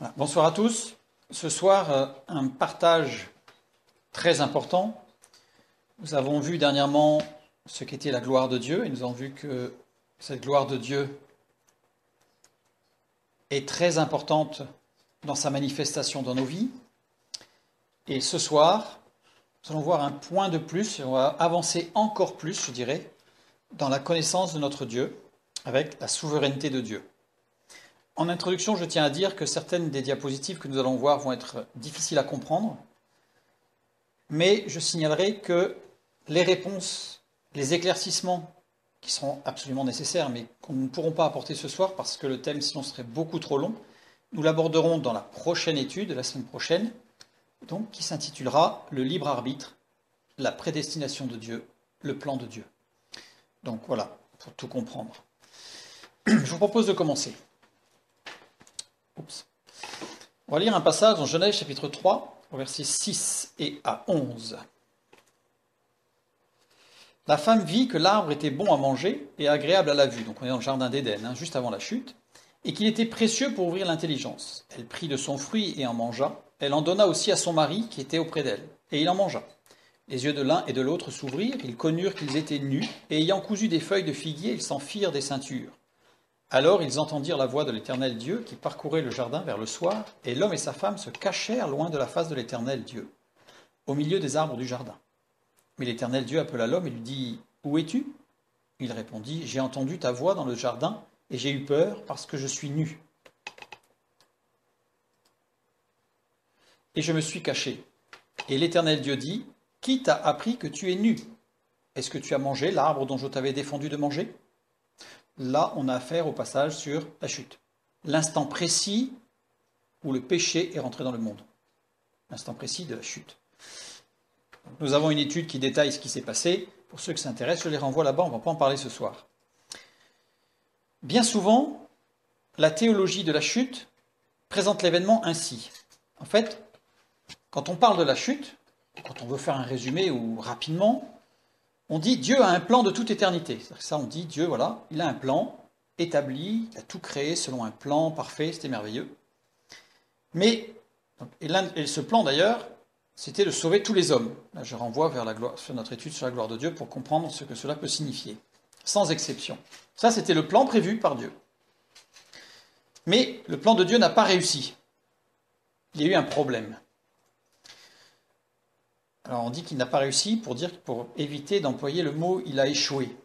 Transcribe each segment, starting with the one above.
Voilà. Bonsoir à tous. Ce soir, un partage très important. Nous avons vu dernièrement ce qu'était la gloire de Dieu et nous avons vu que cette gloire de Dieu est très importante dans sa manifestation dans nos vies. Et ce soir, nous allons voir un point de plus et on va avancer encore plus, je dirais, dans la connaissance de notre Dieu avec la souveraineté de Dieu. En introduction, je tiens à dire que certaines des diapositives que nous allons voir vont être difficiles à comprendre, mais je signalerai que les réponses, les éclaircissements qui seront absolument nécessaires, mais qu'on ne pourrons pas apporter ce soir parce que le thème sinon serait beaucoup trop long, nous l'aborderons dans la prochaine étude, la semaine prochaine, donc qui s'intitulera « Le libre arbitre, la prédestination de Dieu, le plan de Dieu ». Donc voilà, pour tout comprendre. Je vous propose de commencer. On va lire un passage dans Genèse chapitre 3, au versets 6 et à 11. La femme vit que l'arbre était bon à manger et agréable à la vue, donc on est dans le jardin d'Éden, juste avant la chute, et qu'il était précieux pour ouvrir l'intelligence. Elle prit de son fruit et en mangea. Elle en donna aussi à son mari qui était auprès d'elle, et il en mangea. Les yeux de l'un et de l'autre s'ouvrirent, ils connurent qu'ils étaient nus, et ayant cousu des feuilles de figuier, ils s'en firent des ceintures. Alors ils entendirent la voix de l'Éternel Dieu qui parcourait le jardin vers le soir, et l'homme et sa femme se cachèrent loin de la face de l'Éternel Dieu, au milieu des arbres du jardin. Mais l'Éternel Dieu appela l'homme et lui dit : « Où es-tu ? » Il répondit : « J'ai entendu ta voix dans le jardin, et j'ai eu peur parce que je suis nu. Et je me suis caché. Et l'Éternel Dieu dit : « Qui t'a appris que tu es nu ? Est-ce que tu as mangé l'arbre dont je t'avais défendu de manger ? » Là, on a affaire au passage sur la chute. L'instant précis où le péché est rentré dans le monde. L'instant précis de la chute. Nous avons une étude qui détaille ce qui s'est passé. Pour ceux qui s'intéressent, je les renvoie là-bas, on ne va pas en parler ce soir. Bien souvent, la théologie de la chute présente l'événement ainsi. En fait, quand on parle de la chute, quand on veut faire un résumé ou rapidement, on dit Dieu a un plan de toute éternité. C'est-à-dire que ça, on dit Dieu, voilà, il a un plan établi, il a tout créé selon un plan parfait, c'était merveilleux. Mais, et ce plan d'ailleurs, c'était de sauver tous les hommes. Là, je renvoie vers sur notre étude sur la gloire de Dieu pour comprendre ce que cela peut signifier, sans exception. Ça, c'était le plan prévu par Dieu. Mais le plan de Dieu n'a pas réussi. Il y a eu un problème. Alors on dit qu'il n'a pas réussi pour éviter d'employer le mot « il a échoué ».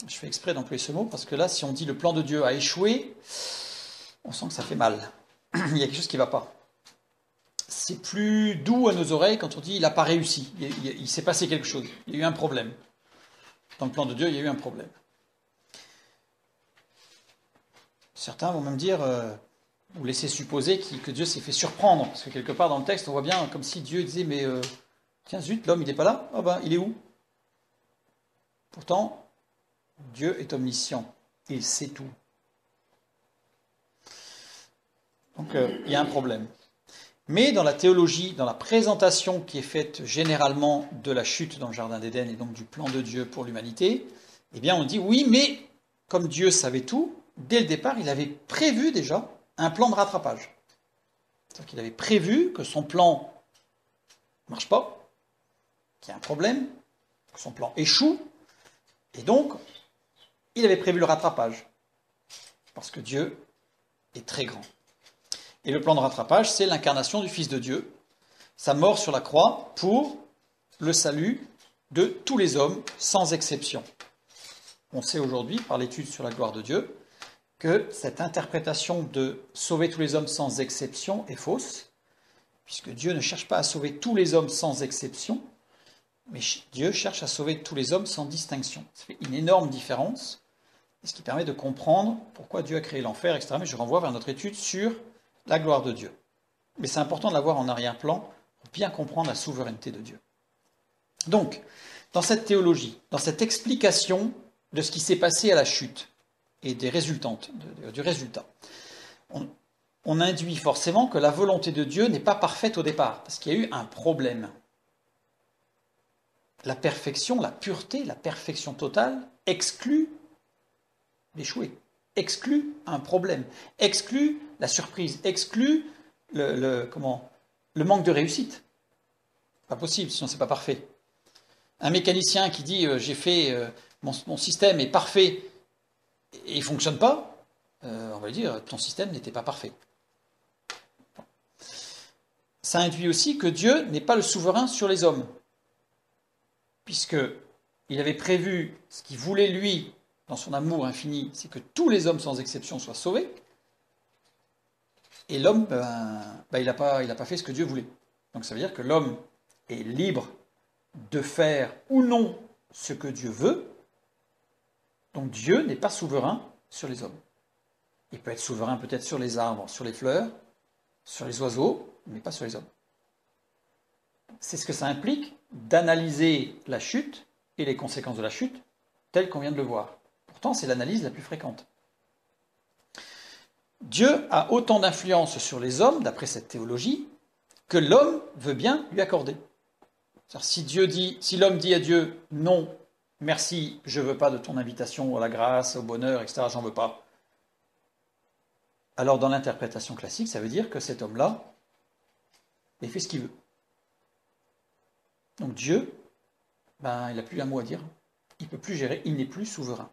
Je fais exprès d'employer ce mot parce que là, si on dit « le plan de Dieu a échoué », on sent que ça fait mal. Il y a quelque chose qui ne va pas. C'est plus doux à nos oreilles quand on dit « il n'a pas réussi ». Il s'est passé quelque chose. Il y a eu un problème. Dans le plan de Dieu, il y a eu un problème. Certains vont même dire ou laisser supposer que Dieu s'est fait surprendre. Parce que quelque part dans le texte, on voit bien comme si Dieu disait « mais tiens, zut, l'homme, il n'est pas là ? Ah ben, il est où ?» Pourtant, Dieu est omniscient. Il sait tout. Donc, il y a un problème. Mais dans la théologie, dans la présentation qui est faite généralement de la chute dans le jardin d'Éden et donc du plan de Dieu pour l'humanité, eh bien, on dit oui, mais comme Dieu savait tout, dès le départ, il avait prévu déjà un plan de rattrapage. C'est-à-dire qu'il avait prévu que son plan ne marche pas, qu'il y a un problème, que son plan échoue, et donc, il avait prévu le rattrapage, parce que Dieu est très grand. Et le plan de rattrapage, c'est l'incarnation du Fils de Dieu, sa mort sur la croix pour le salut de tous les hommes, sans exception. On sait aujourd'hui, par l'étude sur la gloire de Dieu, que cette interprétation de sauver tous les hommes sans exception est fausse, puisque Dieu ne cherche pas à sauver tous les hommes sans exception, mais Dieu cherche à sauver tous les hommes sans distinction. Ça fait une énorme différence, ce qui permet de comprendre pourquoi Dieu a créé l'enfer, etc. Mais je renvoie vers notre étude sur la gloire de Dieu. Mais c'est important de l'avoir en arrière-plan pour bien comprendre la souveraineté de Dieu. Donc, dans cette théologie, dans cette explication de ce qui s'est passé à la chute et des résultantes, du résultat, on induit forcément que la volonté de Dieu n'est pas parfaite au départ, parce qu'il y a eu un problème. La perfection, la pureté, la perfection totale exclut d'échouer, exclut un problème, exclut la surprise, exclut le manque de réussite. Pas possible, sinon c'est pas parfait. Un mécanicien qui dit j'ai fait mon système est parfait et il fonctionne pas, on va lui dire ton système n'était pas parfait. Ça induit aussi que Dieu n'est pas le souverain sur les hommes, puisque il avait prévu ce qu'il voulait lui dans son amour infini, c'est que tous les hommes sans exception soient sauvés. Et l'homme, il n'a pas fait ce que Dieu voulait. Donc ça veut dire que l'homme est libre de faire ou non ce que Dieu veut. Donc Dieu n'est pas souverain sur les hommes. Il peut être souverain peut-être sur les arbres, sur les fleurs, sur les oiseaux, mais pas sur les hommes. C'est ce que ça implique d'analyser la chute et les conséquences de la chute telles qu'on vient de le voir. Pourtant, c'est l'analyse la plus fréquente. Dieu a autant d'influence sur les hommes, d'après cette théologie, que l'homme veut bien lui accorder. Si l'homme dit à Dieu « Non, merci, je ne veux pas de ton invitation à la grâce, au bonheur, etc., j'en veux pas », alors dans l'interprétation classique, ça veut dire que cet homme-là, il fait ce qu'il veut. Donc Dieu, il n'a plus un mot à dire, il ne peut plus gérer, il n'est plus souverain.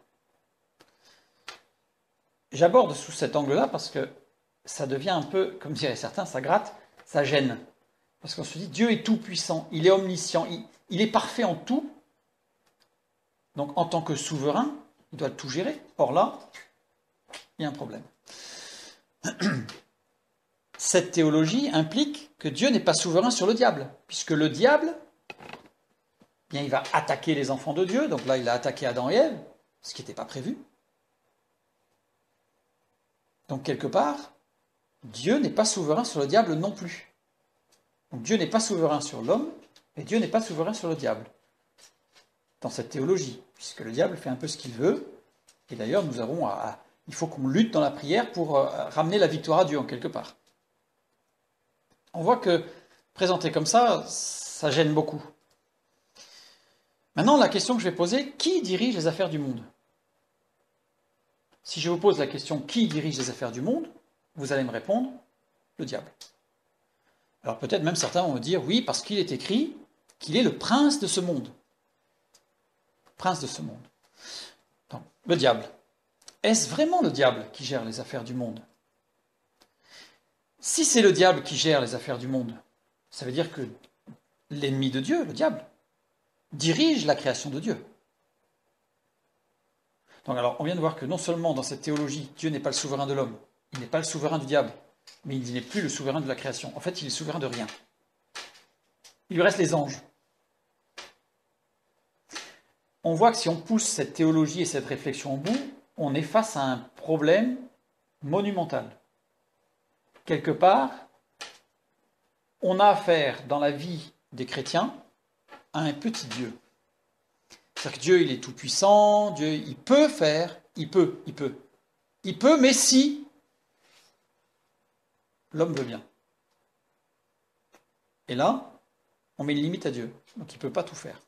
J'aborde sous cet angle-là parce que ça devient un peu, comme diraient certains, ça gratte, ça gêne. Parce qu'on se dit, Dieu est tout-puissant, il est omniscient, il est parfait en tout. Donc en tant que souverain, il doit tout gérer. Or là, il y a un problème. Cette théologie implique que Dieu n'est pas souverain sur le diable, puisque le diable, bien, il va attaquer les enfants de Dieu. Donc là, il a attaqué Adam et Ève, ce qui n'était pas prévu. Donc quelque part, Dieu n'est pas souverain sur le diable non plus. Donc Dieu n'est pas souverain sur l'homme, et Dieu n'est pas souverain sur le diable. Dans cette théologie, puisque le diable fait un peu ce qu'il veut, et d'ailleurs il faut qu'on lutte dans la prière pour ramener la victoire à Dieu en quelque part. On voit que présenté comme ça, ça gêne beaucoup. Maintenant, la question que je vais poser, qui dirige les affaires du monde ? Si je vous pose la question qui dirige les affaires du monde, vous allez me répondre le diable. Alors peut-être même certains vont me dire oui, parce qu'il est écrit qu'il est le prince de ce monde. Prince de ce monde. Donc, le diable. Est-ce vraiment le diable qui gère les affaires du monde ? Si c'est le diable qui gère les affaires du monde, ça veut dire que l'ennemi de Dieu, le diable, dirige la création de Dieu. Donc alors, on vient de voir que non seulement dans cette théologie, Dieu n'est pas le souverain de l'homme, il n'est pas le souverain du diable, mais il n'est plus le souverain de la création. En fait, il est souverain de rien. Il lui reste les anges. On voit que si on pousse cette théologie et cette réflexion au bout, on est face à un problème monumental. Quelque part, on a affaire dans la vie des chrétiens à un petit Dieu. C'est-à-dire que Dieu, il est tout-puissant, Dieu, il peut faire, il peut, mais si l'homme veut bien. Et là, on met une limite à Dieu, donc il ne peut pas tout faire.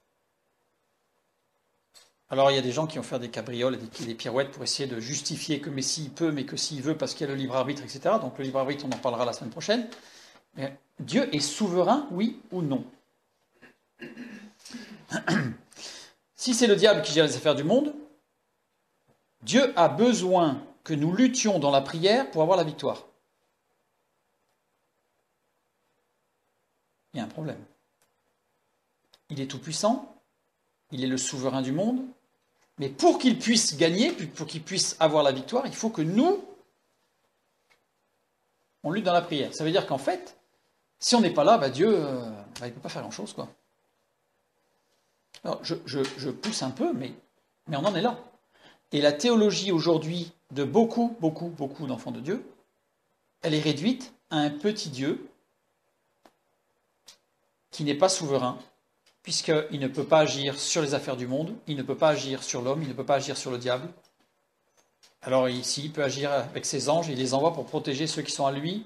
Alors il y a des gens qui vont faire des cabrioles et des pirouettes pour essayer de justifier que mais s'il peut, mais que s'il veut, parce qu'il y a le libre arbitre, etc. Donc le libre arbitre, on en parlera la semaine prochaine. Mais Dieu est souverain, oui ou non ? Si c'est le diable qui gère les affaires du monde, Dieu a besoin que nous luttions dans la prière pour avoir la victoire. Il y a un problème. Il est tout-puissant, il est le souverain du monde, mais pour qu'il puisse gagner, pour qu'il puisse avoir la victoire, il faut que nous, on lutte dans la prière. Ça veut dire qu'en fait, si on n'est pas là, Dieu, il ne peut pas faire grand-chose, quoi. Alors, je pousse un peu, mais on en est là. Et la théologie aujourd'hui de beaucoup d'enfants de Dieu, elle est réduite à un petit Dieu qui n'est pas souverain, puisqu'il ne peut pas agir sur les affaires du monde, il ne peut pas agir sur l'homme, il ne peut pas agir sur le diable. Alors ici, il peut agir avec ses anges, il les envoie pour protéger ceux qui sont à lui.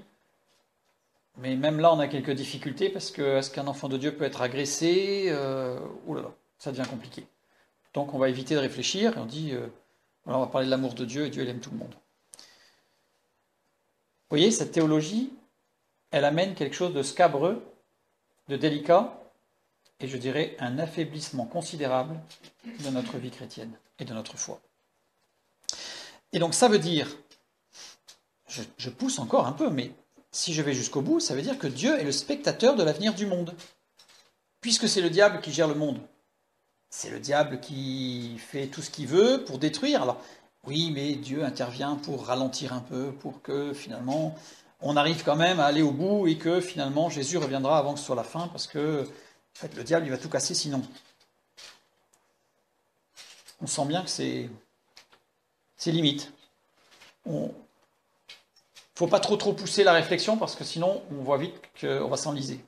Mais même là, on a quelques difficultés, parce que est-ce qu'un enfant de Dieu peut être agressé ? Ouh là là, ça devient compliqué. Donc on va éviter de réfléchir, et on dit, voilà, on va parler de l'amour de Dieu, et Dieu il aime tout le monde. Vous voyez, cette théologie, elle amène quelque chose de scabreux, de délicat, et je dirais un affaiblissement considérable de notre vie chrétienne et de notre foi. Et donc ça veut dire, je pousse encore un peu, mais si je vais jusqu'au bout, ça veut dire que Dieu est le spectateur de l'avenir du monde. Puisque c'est le diable qui gère le monde. C'est le diable qui fait tout ce qu'il veut pour détruire. Alors, oui, mais Dieu intervient pour ralentir un peu, pour que finalement on arrive quand même à aller au bout et que finalement Jésus reviendra avant que ce soit la fin, parce que en fait, le diable il va tout casser sinon. On sent bien que c'est limite. Il ne faut pas trop pousser la réflexion parce que sinon on voit vite qu'on va s'enliser.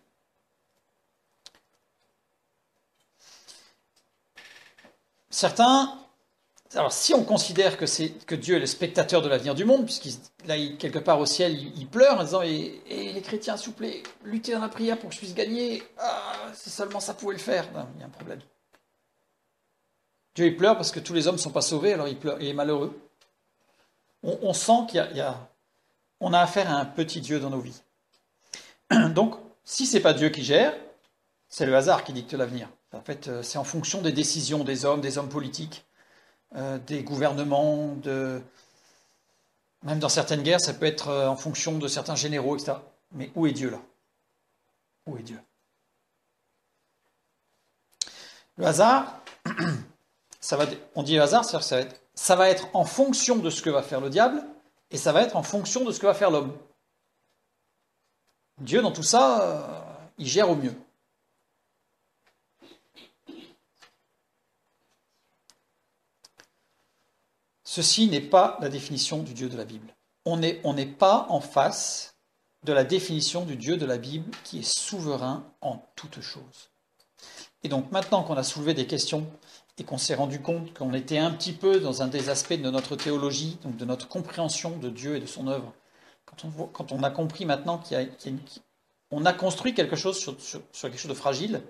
Certains, alors si on considère que Dieu est le spectateur de l'avenir du monde, puisqu'il quelque part au ciel, il pleure en disant et les chrétiens, s'il vous plaît, luttez dans la prière pour que je puisse gagner. Ah, si seulement ça pouvait le faire. Non, il y a un problème. Dieu il pleure parce que tous les hommes ne sont pas sauvés, alors il pleure, il est malheureux. On sent on a affaire à un petit Dieu dans nos vies. Donc, si c'est pas Dieu qui gère, c'est le hasard qui dicte l'avenir. En fait, c'est en fonction des décisions des hommes politiques, des gouvernements, même dans certaines guerres, ça peut être en fonction de certains généraux, etc. Mais où est Dieu là? Où est Dieu? Le hasard, on dit le hasard, c'est-à-dire que ça va être en fonction de ce que va faire le diable, et ça va être en fonction de ce que va faire l'homme. Dieu, dans tout ça, il gère au mieux. Ceci n'est pas la définition du Dieu de la Bible. On n'est pas en face de la définition du Dieu de la Bible qui est souverain en toutes choses. Et donc maintenant qu'on a soulevé des questions et qu'on s'est rendu compte qu'on était un petit peu dans un des aspects de notre théologie, donc de notre compréhension de Dieu et de son œuvre, quand on a compris maintenant qu'on a construit quelque chose sur quelque chose de fragile,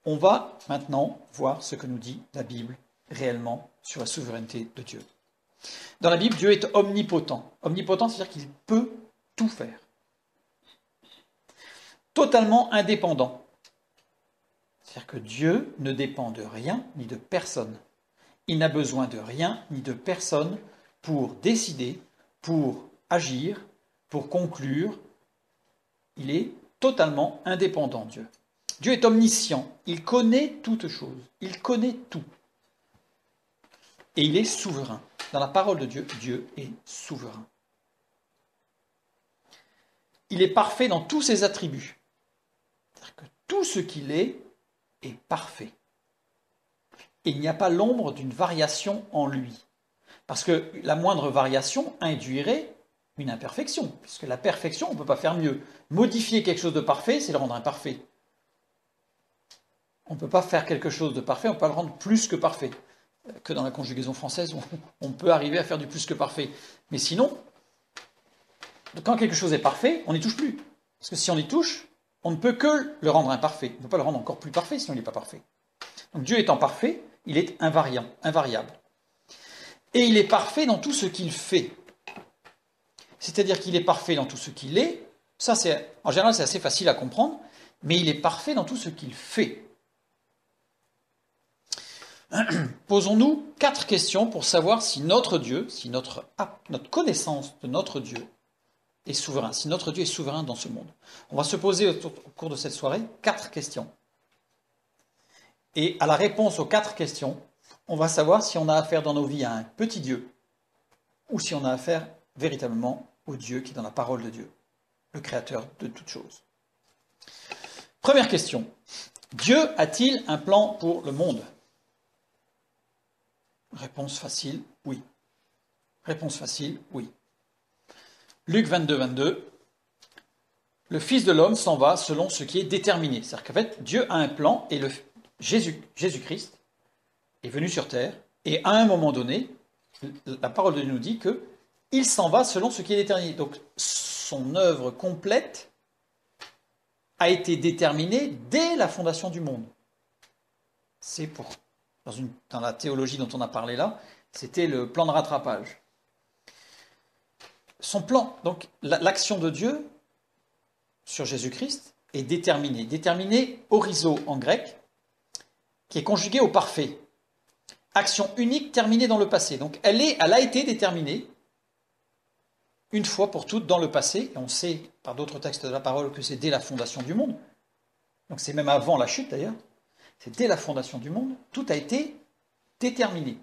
on va maintenant voir ce que nous dit la Bible réellement sur la souveraineté de Dieu. Dans la Bible, Dieu est omnipotent. Omnipotent, c'est-à-dire qu'il peut tout faire. Totalement indépendant. C'est-à-dire que Dieu ne dépend de rien ni de personne. Il n'a besoin de rien ni de personne pour décider, pour agir, pour conclure. Il est totalement indépendant, Dieu. Dieu est omniscient. Il connaît toutes choses. Il connaît tout. Et il est souverain. Dans la parole de Dieu, Dieu est souverain. Il est parfait dans tous ses attributs. C'est-à-dire que tout ce qu'il est parfait. Et il n'y a pas l'ombre d'une variation en lui. Parce que la moindre variation induirait une imperfection. Puisque la perfection, on ne peut pas faire mieux. Modifier quelque chose de parfait, c'est le rendre imparfait. On ne peut pas faire quelque chose de parfait, on ne peut pas le rendre plus que parfait. Que dans la conjugaison française, on peut arriver à faire du plus que parfait. Mais sinon, quand quelque chose est parfait, on n'y touche plus. Parce que si on y touche, on ne peut que le rendre imparfait. On ne peut pas le rendre encore plus parfait sinon il n'est pas parfait. Donc Dieu étant parfait, il est invariable. Et il est parfait dans tout ce qu'il fait. C'est-à-dire qu'il est parfait dans tout ce qu'il est. Ça, en général, c'est assez facile à comprendre. Mais il est parfait dans tout ce qu'il fait. Posons-nous 4 questions pour savoir si notre Dieu, si notre connaissance de notre Dieu est souverain, si notre Dieu est souverain dans ce monde. On va se poser au cours de cette soirée 4 questions. Et à la réponse aux 4 questions, on va savoir si on a affaire dans nos vies à un petit Dieu ou si on a affaire véritablement au Dieu qui est dans la parole de Dieu, le créateur de toutes choses. Première question. Dieu a-t-il un plan pour le monde ? Réponse facile, oui. Réponse facile, oui. Luc 22, 22. Le Fils de l'homme s'en va selon ce qui est déterminé. C'est-à-dire qu'en fait, Dieu a un plan et Jésus-Christ est venu sur terre et à un moment donné, la parole de Dieu nous dit qu'il s'en va selon ce qui est déterminé. Donc son œuvre complète a été déterminée dès la fondation du monde. C'est dans la théologie dont on a parlé là, c'était le plan de rattrapage. son plan, donc l'action de Dieu sur Jésus-Christ est déterminée. Déterminée horizo en grec, qui est conjuguée au parfait. Action unique terminée dans le passé. Donc elle a été déterminée une fois pour toutes dans le passé. Et on sait par d'autres textes de la parole que c'est dès la fondation du monde. Donc c'est même avant la chute d'ailleurs. C'est dès la fondation du monde. Tout a été déterminé.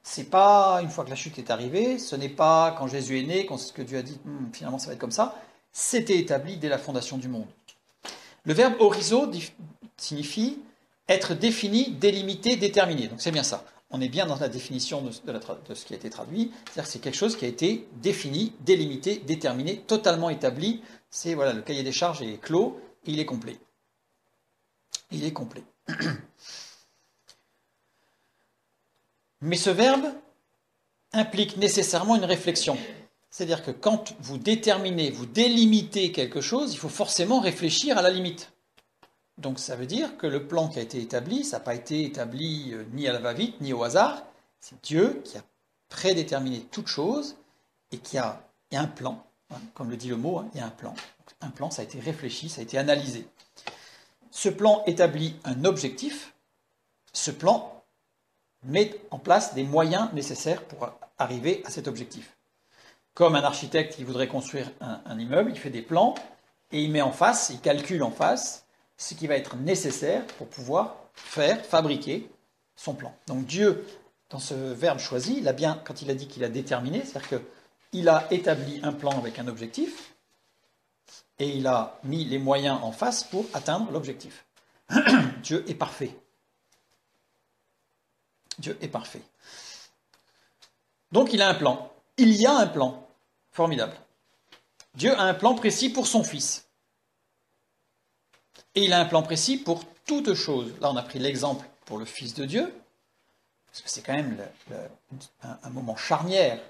C'est pas une fois que la chute est arrivée, ce n'est pas quand Jésus est né, quand que Dieu a dit finalement ça va être comme ça. C'était établi dès la fondation du monde. Le verbe horizo signifie être défini, délimité, déterminé. Donc c'est bien ça. On est bien dans la définition de ce qui a été traduit. C'est-à-dire que c'est quelque chose qui a été défini, délimité, déterminé, totalement établi. C'est voilà, le cahier des charges est clos, et il est complet. Il est complet. Mais ce verbe implique nécessairement une réflexion. C'est-à-dire que quand vous déterminez, vous délimitez quelque chose, il faut forcément réfléchir à la limite. Donc ça veut dire que le plan qui a été établi, ça n'a pas été établi ni à la va-vite, ni au hasard. C'est Dieu qui a prédéterminé toute chose et il y a un plan. Hein, comme le dit le mot, il y a un plan. Donc, un plan, ça a été réfléchi, ça a été analysé. Ce plan établit un objectif. Ce plan met en place des moyens nécessaires pour arriver à cet objectif. Comme un architecte qui voudrait construire un immeuble, il fait des plans et il met en face, il calcule en face ce qui va être nécessaire pour pouvoir fabriquer son plan. Donc Dieu, dans ce verbe choisi, il a bien, quand il a dit qu'il a déterminé, c'est-à-dire qu'il a établi un plan avec un objectif et il a mis les moyens en face pour atteindre l'objectif. Dieu est parfait. Dieu est parfait. Donc il a un plan. Il y a un plan. Formidable. Dieu a un plan précis pour son Fils. Et il a un plan précis pour toute chose. Là, on a pris l'exemple pour le Fils de Dieu, parce que c'est quand même un moment charnière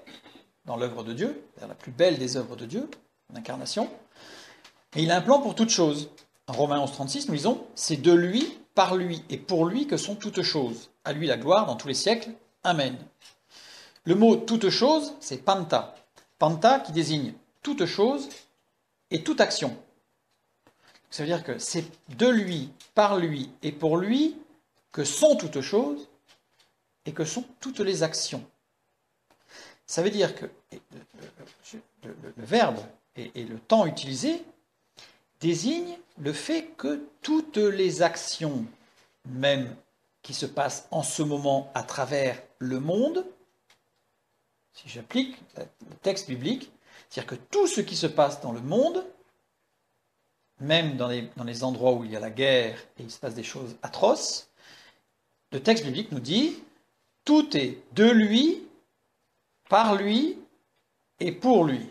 dans l'œuvre de Dieu, c'est-à-dire la plus belle des œuvres de Dieu, l'incarnation. Et il a un plan pour toute chose. En Romains 11,36, nous lisons « C'est de lui, par lui et pour lui que sont toutes choses. À lui la gloire dans tous les siècles. Amen. » Le mot « toute chose », c'est « panta ». Panta qui désigne toute chose et toute action. Ça veut dire que c'est de lui, par lui et pour lui que sont toutes choses et que sont toutes les actions. Ça veut dire que le verbe et le temps utilisé désignent le fait que toutes les actions, même qui se passent en ce moment à travers le monde, si j'applique le texte biblique, c'est-à-dire que tout ce qui se passe dans le monde, même dans les endroits où il y a la guerre et il se passe des choses atroces, le texte biblique nous dit « Tout est de lui, par lui et pour lui ».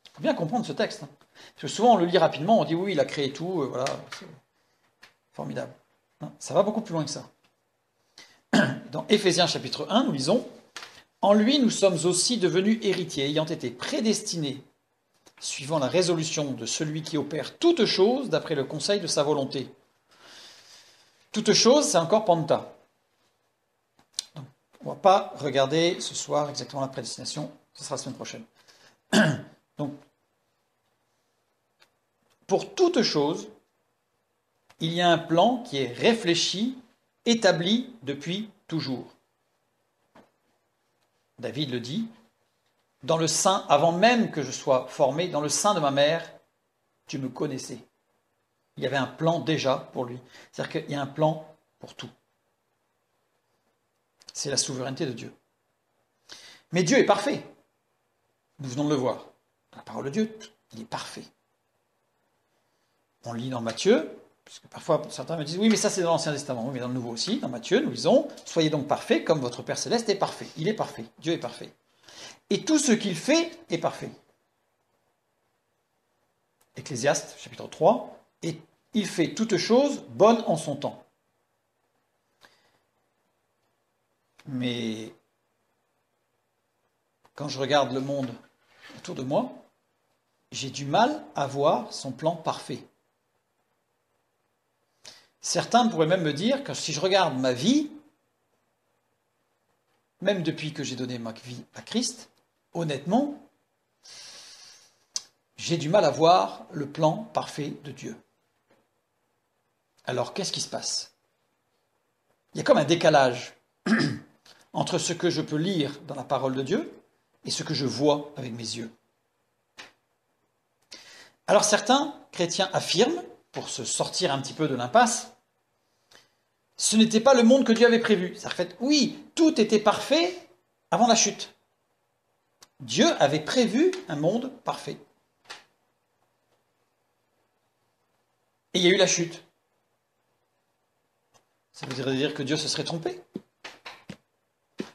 Il faut bien comprendre ce texte. Hein. Parce que souvent on le lit rapidement, on dit « Oui, il a créé tout, voilà, c'est formidable ». Ça va beaucoup plus loin que ça. Dans Éphésiens chapitre 1, nous lisons « En lui, nous sommes aussi devenus héritiers, ayant été prédestinés, suivant la résolution de celui qui opère toutes choses d'après le conseil de sa volonté. » Toutes choses, c'est encore panta. Donc, on ne va pas regarder ce soir exactement la prédestination, ce sera la semaine prochaine. Donc, pour toutes choses, il y a un plan qui est réfléchi, établi depuis toujours. David le dit, dans le sein, avant même que je sois formé, dans le sein de ma mère, tu me connaissais. Il y avait un plan déjà pour lui. C'est-à-dire qu'il y a un plan pour tout. C'est la souveraineté de Dieu. Mais Dieu est parfait. Nous venons de le voir. La parole de Dieu, il est parfait. On lit dans Matthieu, parce que parfois certains me disent, oui, mais ça c'est dans l'Ancien Testament. Oui, mais dans le Nouveau aussi, dans Matthieu, nous lisons, soyez donc parfaits comme votre Père Céleste est parfait. Il est parfait. Dieu est parfait. Et tout ce qu'il fait est parfait. Ecclésiaste, chapitre 3, et il fait toutes choses bonnes en son temps. Mais quand je regarde le monde autour de moi, j'ai du mal à voir son plan parfait. Certains pourraient même me dire que si je regarde ma vie, même depuis que j'ai donné ma vie à Christ, honnêtement, j'ai du mal à voir le plan parfait de Dieu. Alors, qu'est-ce qui se passe? Il y a comme un décalage entre ce que je peux lire dans la parole de Dieu et ce que je vois avec mes yeux. Alors, certains chrétiens affirment, pour se sortir un petit peu de l'impasse, ce n'était pas le monde que Dieu avait prévu. Ça fait, oui, tout était parfait avant la chute. Dieu avait prévu un monde parfait. Et il y a eu la chute. Ça veut dire que Dieu se serait trompé.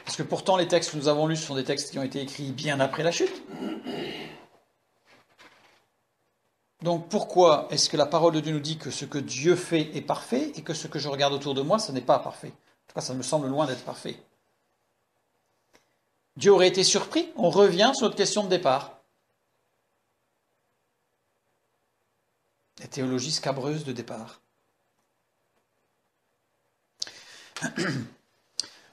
Parce que pourtant, les textes que nous avons lus sont des textes qui ont été écrits bien après la chute. Donc pourquoi est-ce que la parole de Dieu nous dit que ce que Dieu fait est parfait et que ce que je regarde autour de moi, ce n'est pas parfait? En tout cas, ça me semble loin d'être parfait. Dieu aurait été surpris. On revient sur notre question de départ. La théologie scabreuse de départ.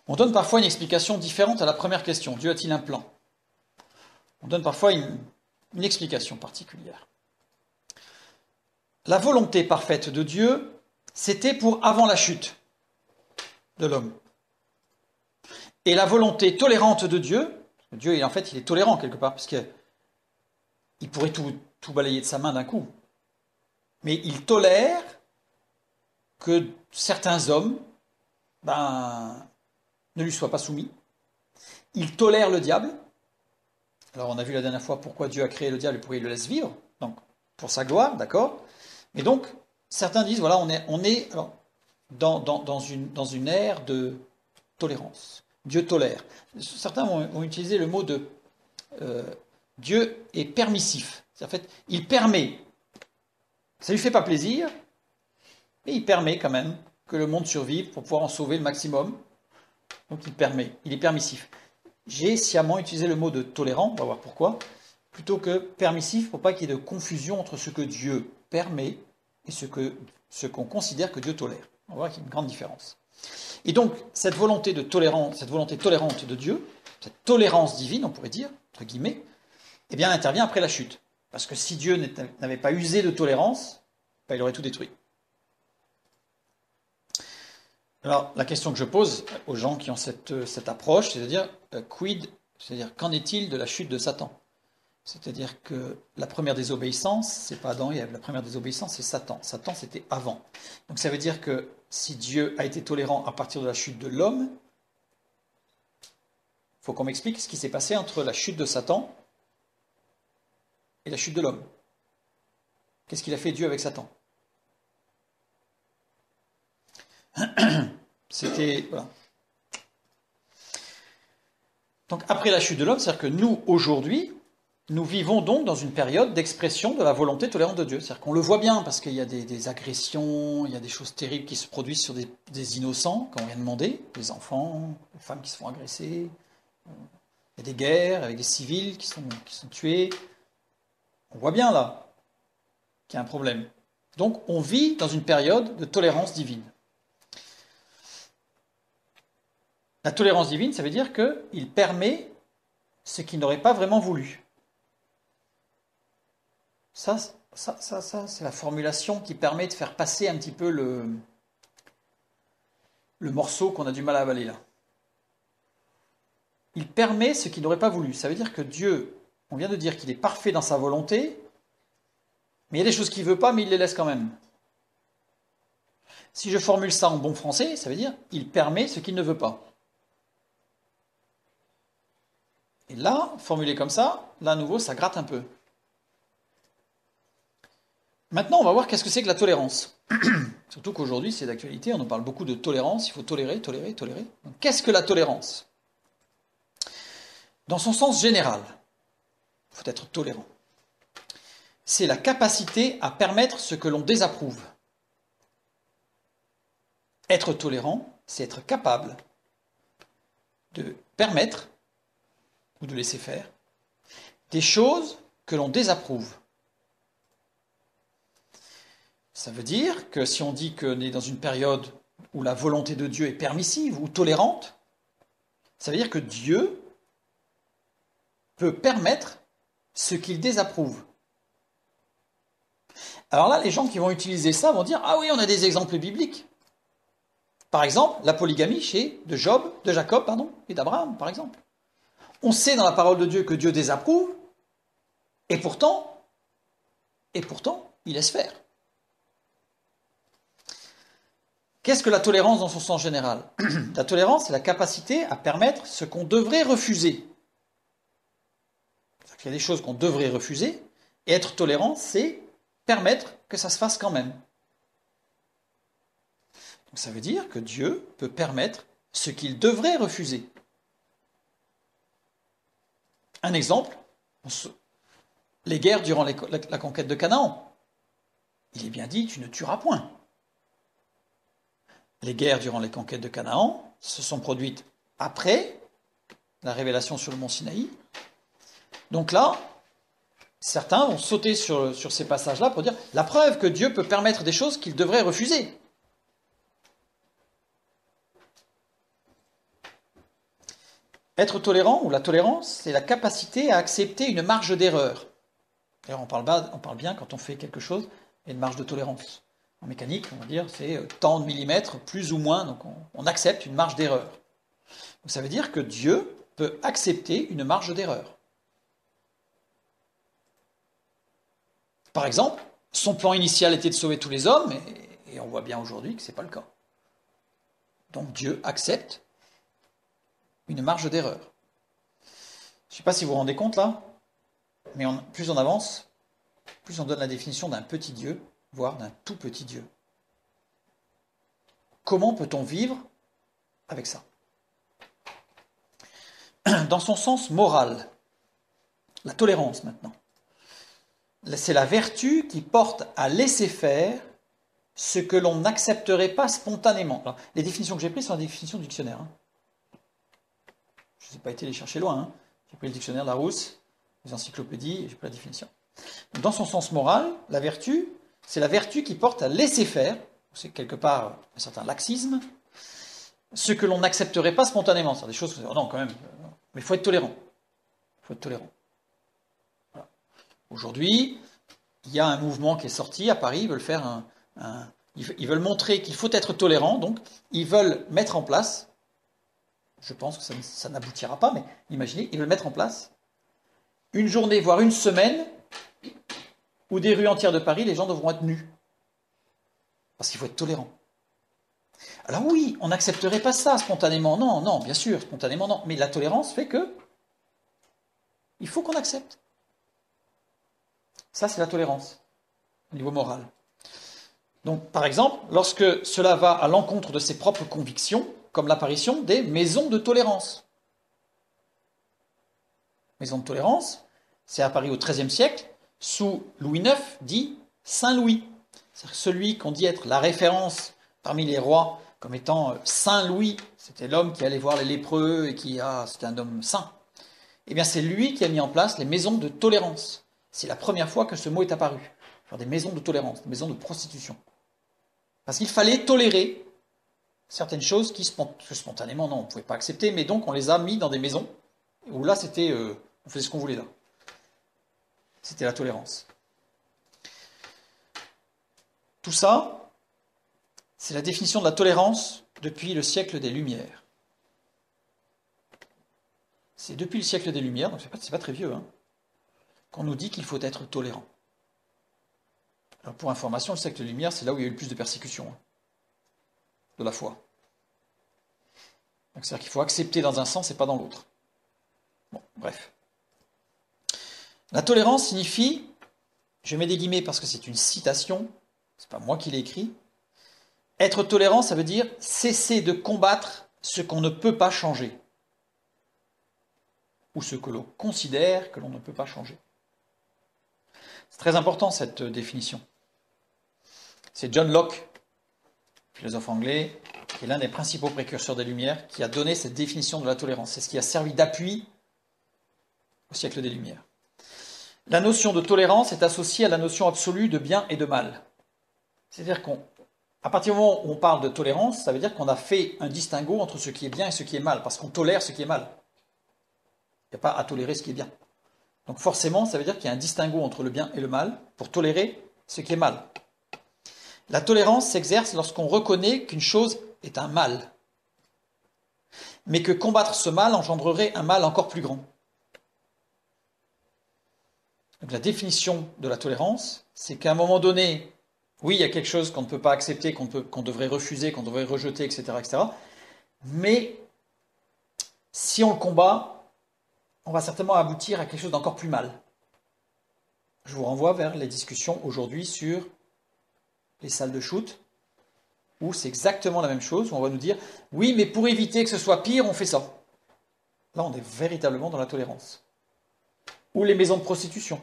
On donne parfois une explication différente à la première question. Dieu a-t-il un plan? On donne parfois une explication particulière. La volonté parfaite de Dieu, c'était pour avant la chute de l'homme. Et la volonté tolérante de Dieu, Dieu en fait il est tolérant quelque part, parce qu'il pourrait tout balayer de sa main d'un coup. Mais il tolère que certains hommes ne lui soient pas soumis. Il tolère le diable. Alors on a vu la dernière fois pourquoi Dieu a créé le diable et pourquoi il le laisse vivre. Donc pour sa gloire, d'accord. Mais donc certains disent voilà on est alors, dans une ère de tolérance. Dieu tolère. Certains vont utiliser le mot de Dieu est permissif. En fait, il permet. Ça ne lui fait pas plaisir, mais il permet quand même que le monde survive pour pouvoir en sauver le maximum. Donc il permet, il est permissif. J'ai sciemment utilisé le mot de tolérant, on va voir pourquoi, plutôt que permissif pour pas qu'il y ait de confusion entre ce que Dieu permet et ce qu'on considère que Dieu tolère. On va voir qu'il y a une grande différence. Et donc cette volonté tolérante de Dieu, cette tolérance divine, on pourrait dire, entre guillemets, eh bien, elle intervient après la chute. Parce que si Dieu n'avait pas usé de tolérance, il aurait tout détruit. Alors, la question que je pose aux gens qui ont cette approche, c'est-à-dire, c'est-à-dire, qu'en est-il de la chute de Satan? C'est-à-dire que la première désobéissance, c'est pas Adam et Ève, la première désobéissance, c'est Satan. Satan, c'était avant. Donc ça veut dire que si Dieu a été tolérant à partir de la chute de l'homme, il faut qu'on m'explique ce qui s'est passé entre la chute de Satan et la chute de l'homme. Qu'est-ce qu'il a fait Dieu avec Satan? Voilà. Donc après la chute de l'homme, c'est-à-dire que nous, aujourd'hui, nous vivons donc dans une période d'expression de la volonté tolérante de Dieu. C'est-à-dire qu'on le voit bien, parce qu'il y a des agressions, il y a des choses terribles qui se produisent sur des innocents, comme on vient de demander, des enfants, des femmes qui se font agresser, il y a des guerres avec des civils qui sont tués. On voit bien là qu'il y a un problème. Donc on vit dans une période de tolérance divine. La tolérance divine, ça veut dire qu'il permet ce qu'il n'aurait pas vraiment voulu. Ça c'est la formulation qui permet de faire passer un petit peu le morceau qu'on a du mal à avaler là. Il permet ce qu'il n'aurait pas voulu. Ça veut dire que Dieu, on vient de dire qu'il est parfait dans sa volonté, mais il y a des choses qu'il ne veut pas, mais il les laisse quand même. Si je formule ça en bon français, ça veut dire il permet ce qu'il ne veut pas. Et là, formulé comme ça, là à nouveau, ça gratte un peu. Maintenant, on va voir qu'est-ce que c'est que la tolérance. Surtout qu'aujourd'hui, c'est d'actualité, on en parle beaucoup de tolérance, il faut tolérer. Donc, qu'est-ce que la tolérance? Dans son sens général, il faut être tolérant. C'est la capacité à permettre ce que l'on désapprouve. Être tolérant, c'est être capable de permettre ou de laisser faire des choses que l'on désapprouve. Ça veut dire que si on dit qu'on est dans une période où la volonté de Dieu est permissive ou tolérante, ça veut dire que Dieu peut permettre ce qu'il désapprouve. Alors là, les gens qui vont utiliser ça vont dire, ah oui, on a des exemples bibliques. Par exemple, la polygamie de Jacob, et d'Abraham, par exemple. On sait dans la parole de Dieu que Dieu désapprouve, et pourtant, il laisse faire. Qu'est-ce que la tolérance dans son sens général? La tolérance, c'est la capacité à permettre ce qu'on devrait refuser. Il y a des choses qu'on devrait refuser, et être tolérant, c'est permettre que ça se fasse quand même. Donc ça veut dire que Dieu peut permettre ce qu'il devrait refuser. Un exemple, les guerres durant la conquête de Canaan. Il est bien dit, tu ne tueras point. Les guerres durant les conquêtes de Canaan se sont produites après la révélation sur le mont Sinaï. Donc là, certains vont sauter sur ces passages-là pour dire la preuve que Dieu peut permettre des choses qu'il devrait refuser. Être tolérant, ou la tolérance, c'est la capacité à accepter une marge d'erreur. D'ailleurs, on parle bien quand on fait quelque chose, il y a une marge de tolérance. En mécanique, on va dire, c'est tant de millimètres, plus ou moins, donc on accepte une marge d'erreur. Donc ça veut dire que Dieu peut accepter une marge d'erreur. Par exemple, son plan initial était de sauver tous les hommes, et on voit bien aujourd'hui que ce n'est pas le cas. Donc Dieu accepte une marge d'erreur. Je ne sais pas si vous vous rendez compte là, mais plus on avance, plus on donne la définition d'un petit Dieu, voire d'un tout petit Dieu. Comment peut-on vivre avec ça? Dans son sens moral, la tolérance maintenant, c'est la vertu qui porte à laisser faire ce que l'on n'accepterait pas spontanément. Alors, les définitions que j'ai prises sont la définition du dictionnaire. Je n'ai pas été les chercher loin. J'ai pris le dictionnaire Larousse, les encyclopédies, et j'ai pris la définition. Dans son sens moral, la vertu, c'est la vertu qui porte à laisser faire, c'est quelque part un certain laxisme, ce que l'on n'accepterait pas spontanément. C'est des choses que, non, quand même, mais il faut être tolérant. Il faut être tolérant. Voilà. Aujourd'hui, il y a un mouvement qui est sorti à Paris, ils veulent faire ils veulent montrer qu'il faut être tolérant, donc ils veulent mettre en place, je pense que ça n'aboutira pas, mais imaginez, ils veulent mettre en place une journée, voire une semaine, où des rues entières de Paris, les gens devront être nus. Parce qu'il faut être tolérant. Alors oui, on n'accepterait pas ça spontanément. Non, non, bien sûr, spontanément non. Mais la tolérance fait que il faut qu'on accepte. Ça, c'est la tolérance, au niveau moral. Donc, par exemple, lorsque cela va à l'encontre de ses propres convictions, comme l'apparition des maisons de tolérance. Maison de tolérance, c'est apparu au XIIIe siècle, sous Louis IX, dit Saint Louis. C'est-à-dire celui qu'on dit être la référence parmi les rois comme étant Saint Louis, c'était l'homme qui allait voir les lépreux et c'était un homme saint. Eh bien, c'est lui qui a mis en place les maisons de tolérance. C'est la première fois que ce mot est apparu. Genre des maisons de tolérance, des maisons de prostitution. Parce qu'il fallait tolérer certaines choses que spontanément, non, on ne pouvait pas accepter, mais donc on les a mis dans des maisons où là, c'était, on faisait ce qu'on voulait là. C'était la tolérance. Tout ça, c'est la définition de la tolérance depuis le siècle des Lumières. C'est depuis le siècle des Lumières, donc c'est pas très vieux, qu'on nous dit qu'il faut être tolérant. Alors pour information, le siècle des Lumières, c'est là où il y a eu le plus de persécutions de la foi. Donc c'est-à-dire qu'il faut accepter dans un sens et pas dans l'autre. Bon, bref. La tolérance signifie, je mets des guillemets parce que c'est une citation, c'est pas moi qui l'ai écrit. Être tolérant, ça veut dire cesser de combattre ce qu'on ne peut pas changer, ou ce que l'on considère que l'on ne peut pas changer. C'est très important cette définition. C'est John Locke, philosophe anglais, qui est l'un des principaux précurseurs des Lumières, qui a donné cette définition de la tolérance. C'est ce qui a servi d'appui au siècle des Lumières. La notion de tolérance est associée à la notion absolue de bien et de mal. C'est-à-dire qu'à partir du moment où on parle de tolérance, ça veut dire qu'on a fait un distinguo entre ce qui est bien et ce qui est mal, parce qu'on tolère ce qui est mal. Il n'y a pas à tolérer ce qui est bien. Donc forcément, ça veut dire qu'il y a un distinguo entre le bien et le mal pour tolérer ce qui est mal. La tolérance s'exerce lorsqu'on reconnaît qu'une chose est un mal, mais que combattre ce mal engendrerait un mal encore plus grand. Donc la définition de la tolérance, c'est qu'à un moment donné, oui, il y a quelque chose qu'on ne peut pas accepter, qu'on devrait refuser, qu'on devrait rejeter, etc., etc. Mais si on le combat, on va certainement aboutir à quelque chose d'encore plus mal. Je vous renvoie vers les discussions aujourd'hui sur les salles de shoot, où c'est exactement la même chose, où on va nous dire « Oui, mais pour éviter que ce soit pire, on fait ça ». Là, on est véritablement dans la tolérance. Ou les maisons de prostitution.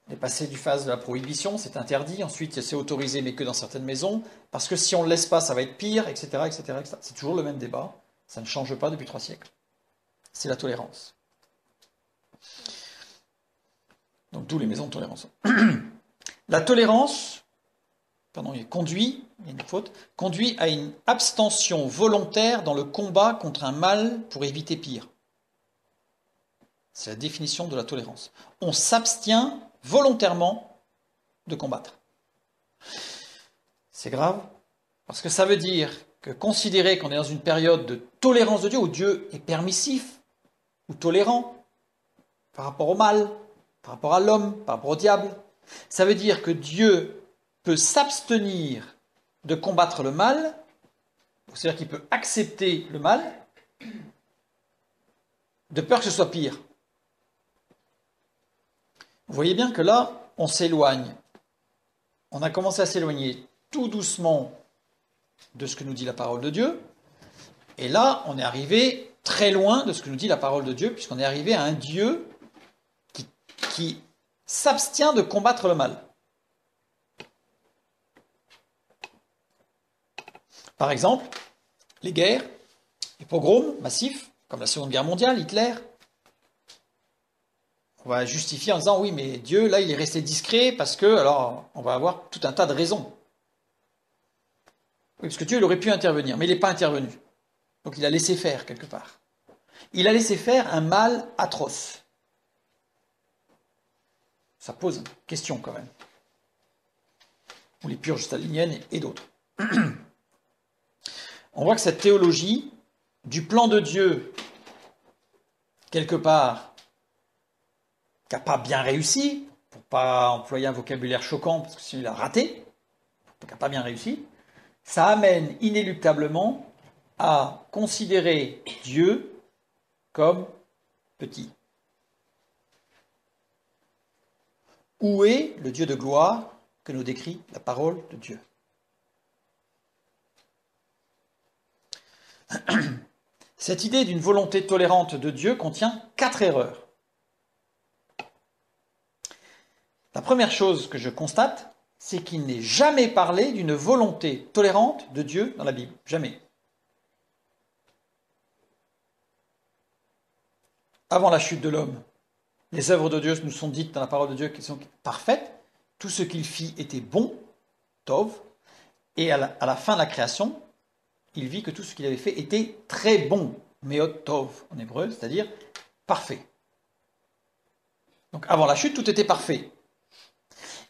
On est passé du phase de la prohibition, c'est interdit, ensuite c'est autorisé, mais que dans certaines maisons, parce que si on ne le laisse pas, ça va être pire, etc., etc., etc. C'est toujours le même débat, ça ne change pas depuis 3 siècles. C'est la tolérance. Donc d'où les maisons de tolérance. La tolérance, conduit à une abstention volontaire dans le combat contre un mal pour éviter pire. C'est la définition de la tolérance. On s'abstient volontairement de combattre. C'est grave, parce que ça veut dire que considérer qu'on est dans une période de tolérance de Dieu, où Dieu est permissif ou tolérant par rapport au mal, par rapport à l'homme, par rapport au diable, ça veut dire que Dieu peut s'abstenir de combattre le mal, c'est-à-dire qu'il peut accepter le mal, de peur que ce soit pire. Vous voyez bien que là, on s'éloigne. On a commencé à s'éloigner tout doucement de ce que nous dit la parole de Dieu. Et là, on est arrivé très loin de ce que nous dit la parole de Dieu, puisqu'on est arrivé à un Dieu qui s'abstient de combattre le mal. Par exemple, les guerres, les pogroms massifs, comme la Seconde Guerre mondiale, Hitler. On va justifier en disant oui, mais Dieu, là, il est resté discret parce que, alors, on va avoir tout un tas de raisons. Oui, parce que Dieu, il aurait pu intervenir, mais il n'est pas intervenu. Donc il a laissé faire quelque part. Il a laissé faire un mal atroce. Ça pose une question quand même. Ou les purges staliniennes et d'autres. On voit que cette théologie du plan de Dieu, quelque part, qui n'a pas bien réussi, pour ne pas employer un vocabulaire choquant, parce que sinon il a raté, qui n'a pas bien réussi, ça amène inéluctablement à considérer Dieu comme petit. Où est le Dieu de gloire que nous décrit la parole de Dieu? Cette idée d'une volonté tolérante de Dieu contient 4 erreurs. La première chose que je constate, c'est qu'il n'est jamais parlé d'une volonté tolérante de Dieu dans la Bible. Jamais. Avant la chute de l'homme, les œuvres de Dieu nous sont dites dans la parole de Dieu qu'elles sont parfaites. Tout ce qu'il fit était bon, tov. Et à la fin de la création, il vit que tout ce qu'il avait fait était très bon, meot tov en hébreu, c'est-à-dire parfait. Donc avant la chute, tout était parfait.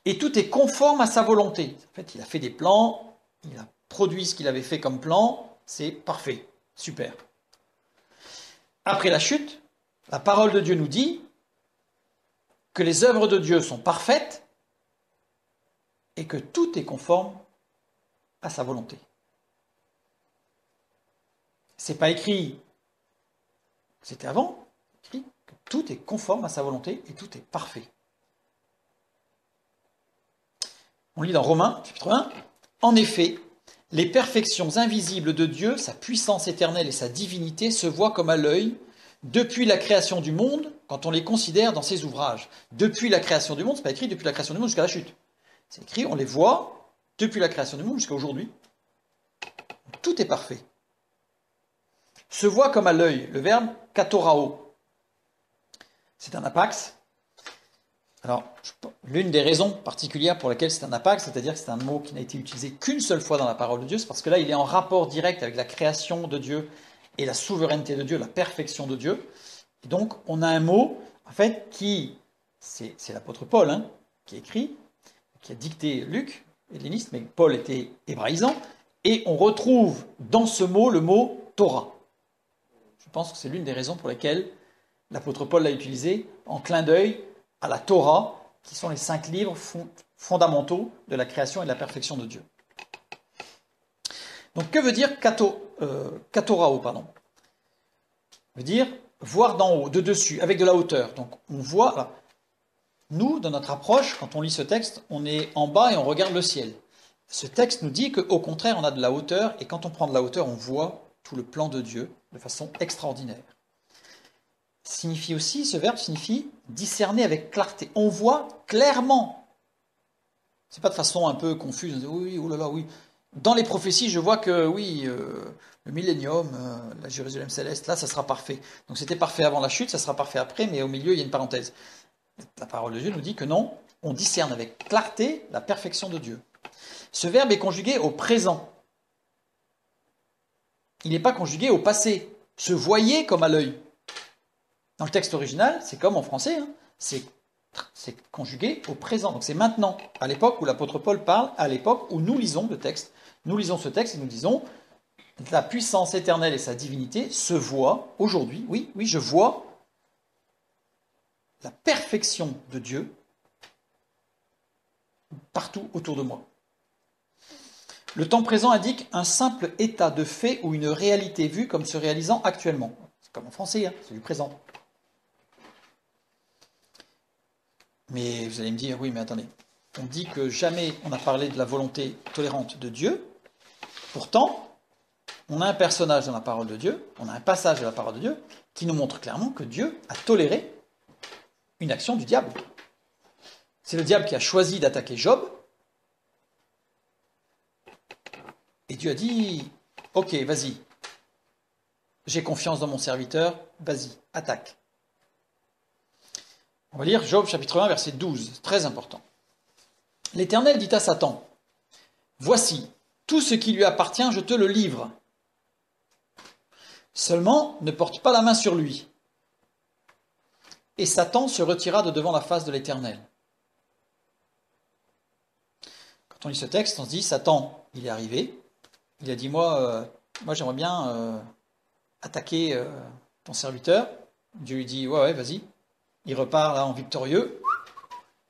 Et tout est conforme à sa volonté. En fait, il a fait des plans, il a produit ce qu'il avait fait comme plan, c'est parfait, super. Après la chute, la parole de Dieu nous dit que les œuvres de Dieu sont parfaites et que tout est conforme à sa volonté. C'est pas écrit, c'était avant, écrit que tout est conforme à sa volonté et tout est parfait. On lit dans Romains, chapitre 1, « En effet, les perfections invisibles de Dieu, sa puissance éternelle et sa divinité se voient comme à l'œil depuis la création du monde, quand on les considère dans ses ouvrages. » Depuis la création du monde, c'est pas écrit depuis la création du monde jusqu'à la chute. C'est écrit, on les voit depuis la création du monde jusqu'à aujourd'hui. Tout est parfait. Se voit comme à l'œil, le verbe katorao. C'est un apax. Alors, l'une des raisons particulières pour lesquelles c'est un apax, c'est-à-dire que c'est un mot qui n'a été utilisé qu'une seule fois dans la parole de Dieu, c'est parce que là, il est en rapport direct avec la création de Dieu et la souveraineté de Dieu, la perfection de Dieu. Et donc, on a un mot en fait, c'est l'apôtre Paul hein, qui écrit, qui a dicté Luc, helléniste, mais Paul était hébraïsant, et on retrouve dans ce mot le mot Torah. Je pense que c'est l'une des raisons pour lesquelles l'apôtre Paul l'a utilisé en clin d'œil à la Torah, qui sont les 5 livres fondamentaux de la création et de la perfection de Dieu. Donc que veut dire katorao, pardon? Ça veut dire voir d'en haut, de dessus, avec de la hauteur. Donc on voit, là, nous, dans notre approche, quand on lit ce texte, on est en bas et on regarde le ciel. Ce texte nous dit qu'au contraire, on a de la hauteur, et quand on prend de la hauteur, on voit tout le plan de Dieu de façon extraordinaire. Signifie aussi, ce verbe signifie discerner avec clarté. On voit clairement. C'est pas de façon un peu confuse. On dit, oui, oh là là, oui. Dans les prophéties, je vois que oui, le millénium, la Jérusalem céleste, là, ça sera parfait. Donc c'était parfait avant la chute, ça sera parfait après, mais au milieu, il y a une parenthèse. La parole de Dieu nous dit que non, on discerne avec clarté la perfection de Dieu. Ce verbe est conjugué au présent. Il n'est pas conjugué au passé. Se voyer comme à l'œil. Dans le texte original, c'est comme en français, hein, c'est conjugué au présent. Donc c'est maintenant, à l'époque où l'apôtre Paul parle, à l'époque où nous lisons le texte. Nous lisons ce texte et nous disons, la puissance éternelle et sa divinité se voient aujourd'hui. Oui, je vois la perfection de Dieu partout autour de moi. Le temps présent indique un simple état de fait ou une réalité vue comme se réalisant actuellement. C'est comme en français, hein, c'est du présent. Mais vous allez me dire, oui, mais attendez, on dit que jamais on a parlé de la volonté tolérante de Dieu. Pourtant, on a un personnage dans la parole de Dieu, on a un passage de la parole de Dieu qui nous montre clairement que Dieu a toléré une action du diable. C'est le diable qui a choisi d'attaquer Job. Et Dieu a dit, ok, vas-y, j'ai confiance dans mon serviteur, vas-y, attaque. On va lire Job chapitre 1, verset 12, très important. L'Éternel dit à Satan, voici, tout ce qui lui appartient, je te le livre. Seulement, ne porte pas la main sur lui. Et Satan se retira de devant la face de l'Éternel. Quand on lit ce texte, on se dit, Satan, il est arrivé, il a dit, moi j'aimerais bien attaquer ton serviteur. Dieu lui dit, ouais, vas-y. Il repart là en victorieux,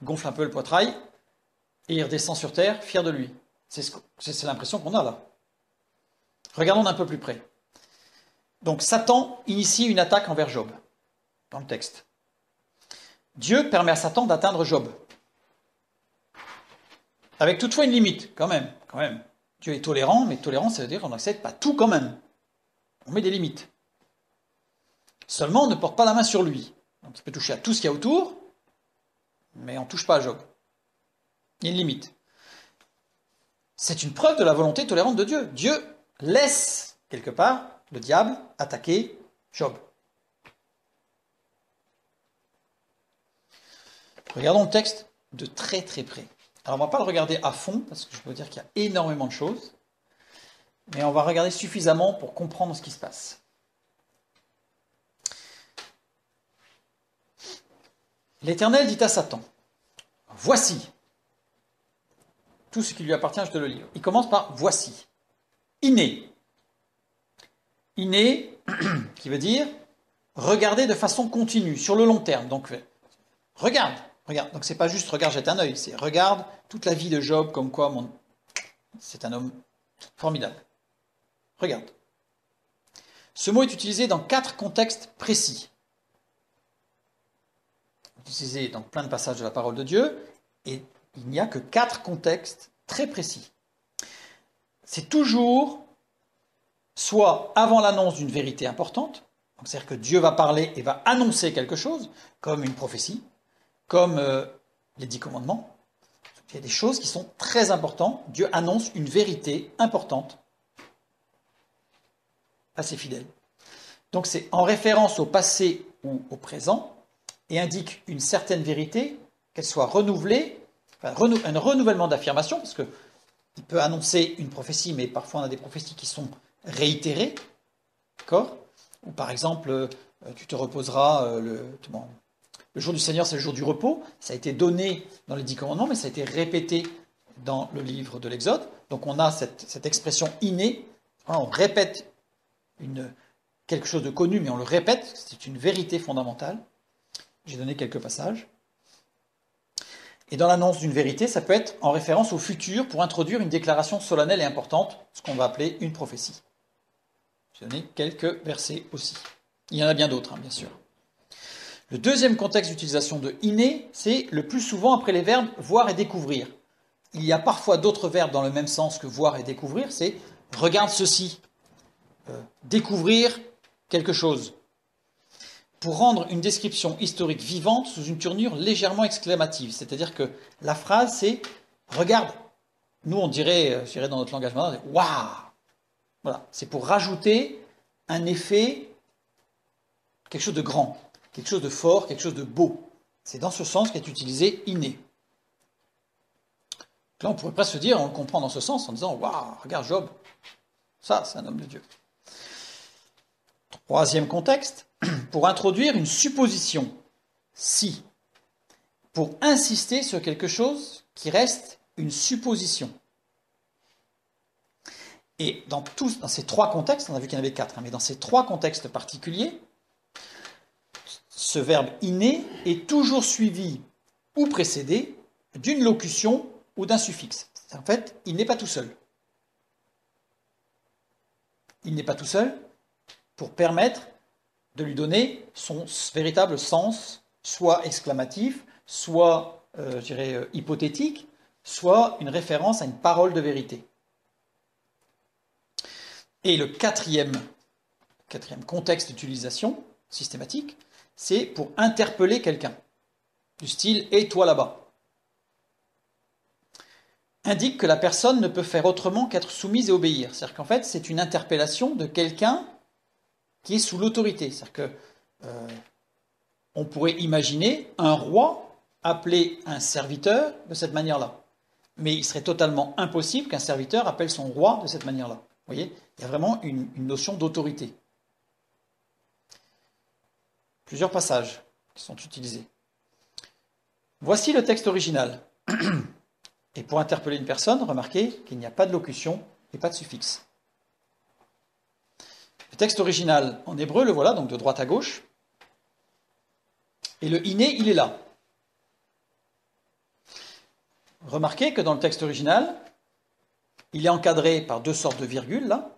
gonfle un peu le poitrail, et il redescend sur terre, fier de lui. C'est l'impression qu'on a là. Regardons d'un peu plus près. Donc Satan initie une attaque envers Job, dans le texte. Dieu permet à Satan d'atteindre Job. Avec toutefois une limite, quand même. Dieu est tolérant, mais tolérant, ça veut dire qu'on n'accepte pas tout quand même. On met des limites. Seulement, on ne porte pas la main sur lui. Donc il peut toucher à tout ce qu'il y a autour, mais on ne touche pas à Job. Il y a une limite. C'est une preuve de la volonté tolérante de Dieu. Dieu laisse, quelque part, le diable attaquer Job. Regardons le texte de très très près. Alors on ne va pas le regarder à fond, parce que je peux dire qu'il y a énormément de choses, mais on va regarder suffisamment pour comprendre ce qui se passe. L'Éternel dit à Satan, voici, tout ce qui lui appartient, je te le livre. Il commence par voici, inné. Inné, qui veut dire regarder de façon continue, sur le long terme. Donc, regarde. Donc, c'est pas juste regarde, jette un œil, c'est regarde toute la vie de Job, comme quoi c'est un homme formidable. Regarde. Ce mot est utilisé dans 4 contextes précis. Utilisé dans plein de passages de la parole de Dieu, et il n'y a que 4 contextes très précis. C'est toujours soit avant l'annonce d'une vérité importante, c'est-à-dire que Dieu va parler et va annoncer quelque chose, comme une prophétie, comme les 10 commandements. Il y a des choses qui sont très importantes. Dieu annonce une vérité importante à ses fidèles. Donc c'est en référence au passé ou au présent, et indique une certaine vérité, qu'elle soit renouvelée, un renouvellement d'affirmation, parce qu'il peut annoncer une prophétie, mais parfois on a des prophéties qui sont réitérées, d'accord ? Ou par exemple, tu te reposeras Le jour du Seigneur, c'est le jour du repos. Ça a été donné dans les 10 commandements, mais ça a été répété dans le livre de l'Exode. Donc on a cette expression innée. On répète quelque chose de connu, mais on le répète. C'est une vérité fondamentale. J'ai donné quelques passages. Et dans l'annonce d'une vérité, ça peut être en référence au futur pour introduire une déclaration solennelle et importante, ce qu'on va appeler une prophétie. J'ai donné quelques versets aussi. Il y en a bien d'autres, bien sûr. Le deuxième contexte d'utilisation de inné, c'est le plus souvent après les verbes voir et découvrir. Il y a parfois d'autres verbes dans le même sens que voir et découvrir, c'est regarde ceci, découvrir quelque chose. Pour rendre une description historique vivante sous une tournure légèrement exclamative. C'est-à-dire que la phrase, c'est « regarde ». Nous, on dirait, je dirais dans notre langage maintenant, « waouh ». Voilà, c'est pour rajouter un effet, quelque chose de grand, quelque chose de fort, quelque chose de beau. C'est dans ce sens qu'est utilisé « inné ». Là, on pourrait presque se dire, on le comprend dans ce sens, en disant « waouh, regarde Job, ça, c'est un homme de Dieu ». Troisième contexte, pour introduire une supposition, si, pour insister sur quelque chose qui reste une supposition. Et dans ces trois contextes, on a vu qu'il y en avait quatre, mais dans ces trois contextes particuliers, ce verbe inné est toujours suivi ou précédé d'une locution ou d'un suffixe. En fait, il n'est pas tout seul. Il n'est pas tout seul pour permettre de lui donner son véritable sens, soit exclamatif, soit, hypothétique, soit une référence à une parole de vérité. Et le quatrième contexte d'utilisation systématique, c'est pour interpeller quelqu'un, du style « et toi là-bas ». Indique que la personne ne peut faire autrement qu'être soumise et obéir. C'est-à-dire qu'en fait, c'est une interpellation de quelqu'un qui est sous l'autorité. C'est-à-dire que on pourrait imaginer un roi appeler un serviteur de cette manière-là. Mais il serait totalement impossible qu'un serviteur appelle son roi de cette manière-là. Vous voyez, il y a vraiment une notion d'autorité. Plusieurs passages qui sont utilisés. Voici le texte original. Et pour interpeller une personne, remarquez qu'il n'y a pas de locution et pas de suffixe. Le texte original en hébreu, le voilà, donc de droite à gauche. Et le inné, il est là. Remarquez que dans le texte original, il est encadré par deux sortes de virgules, là,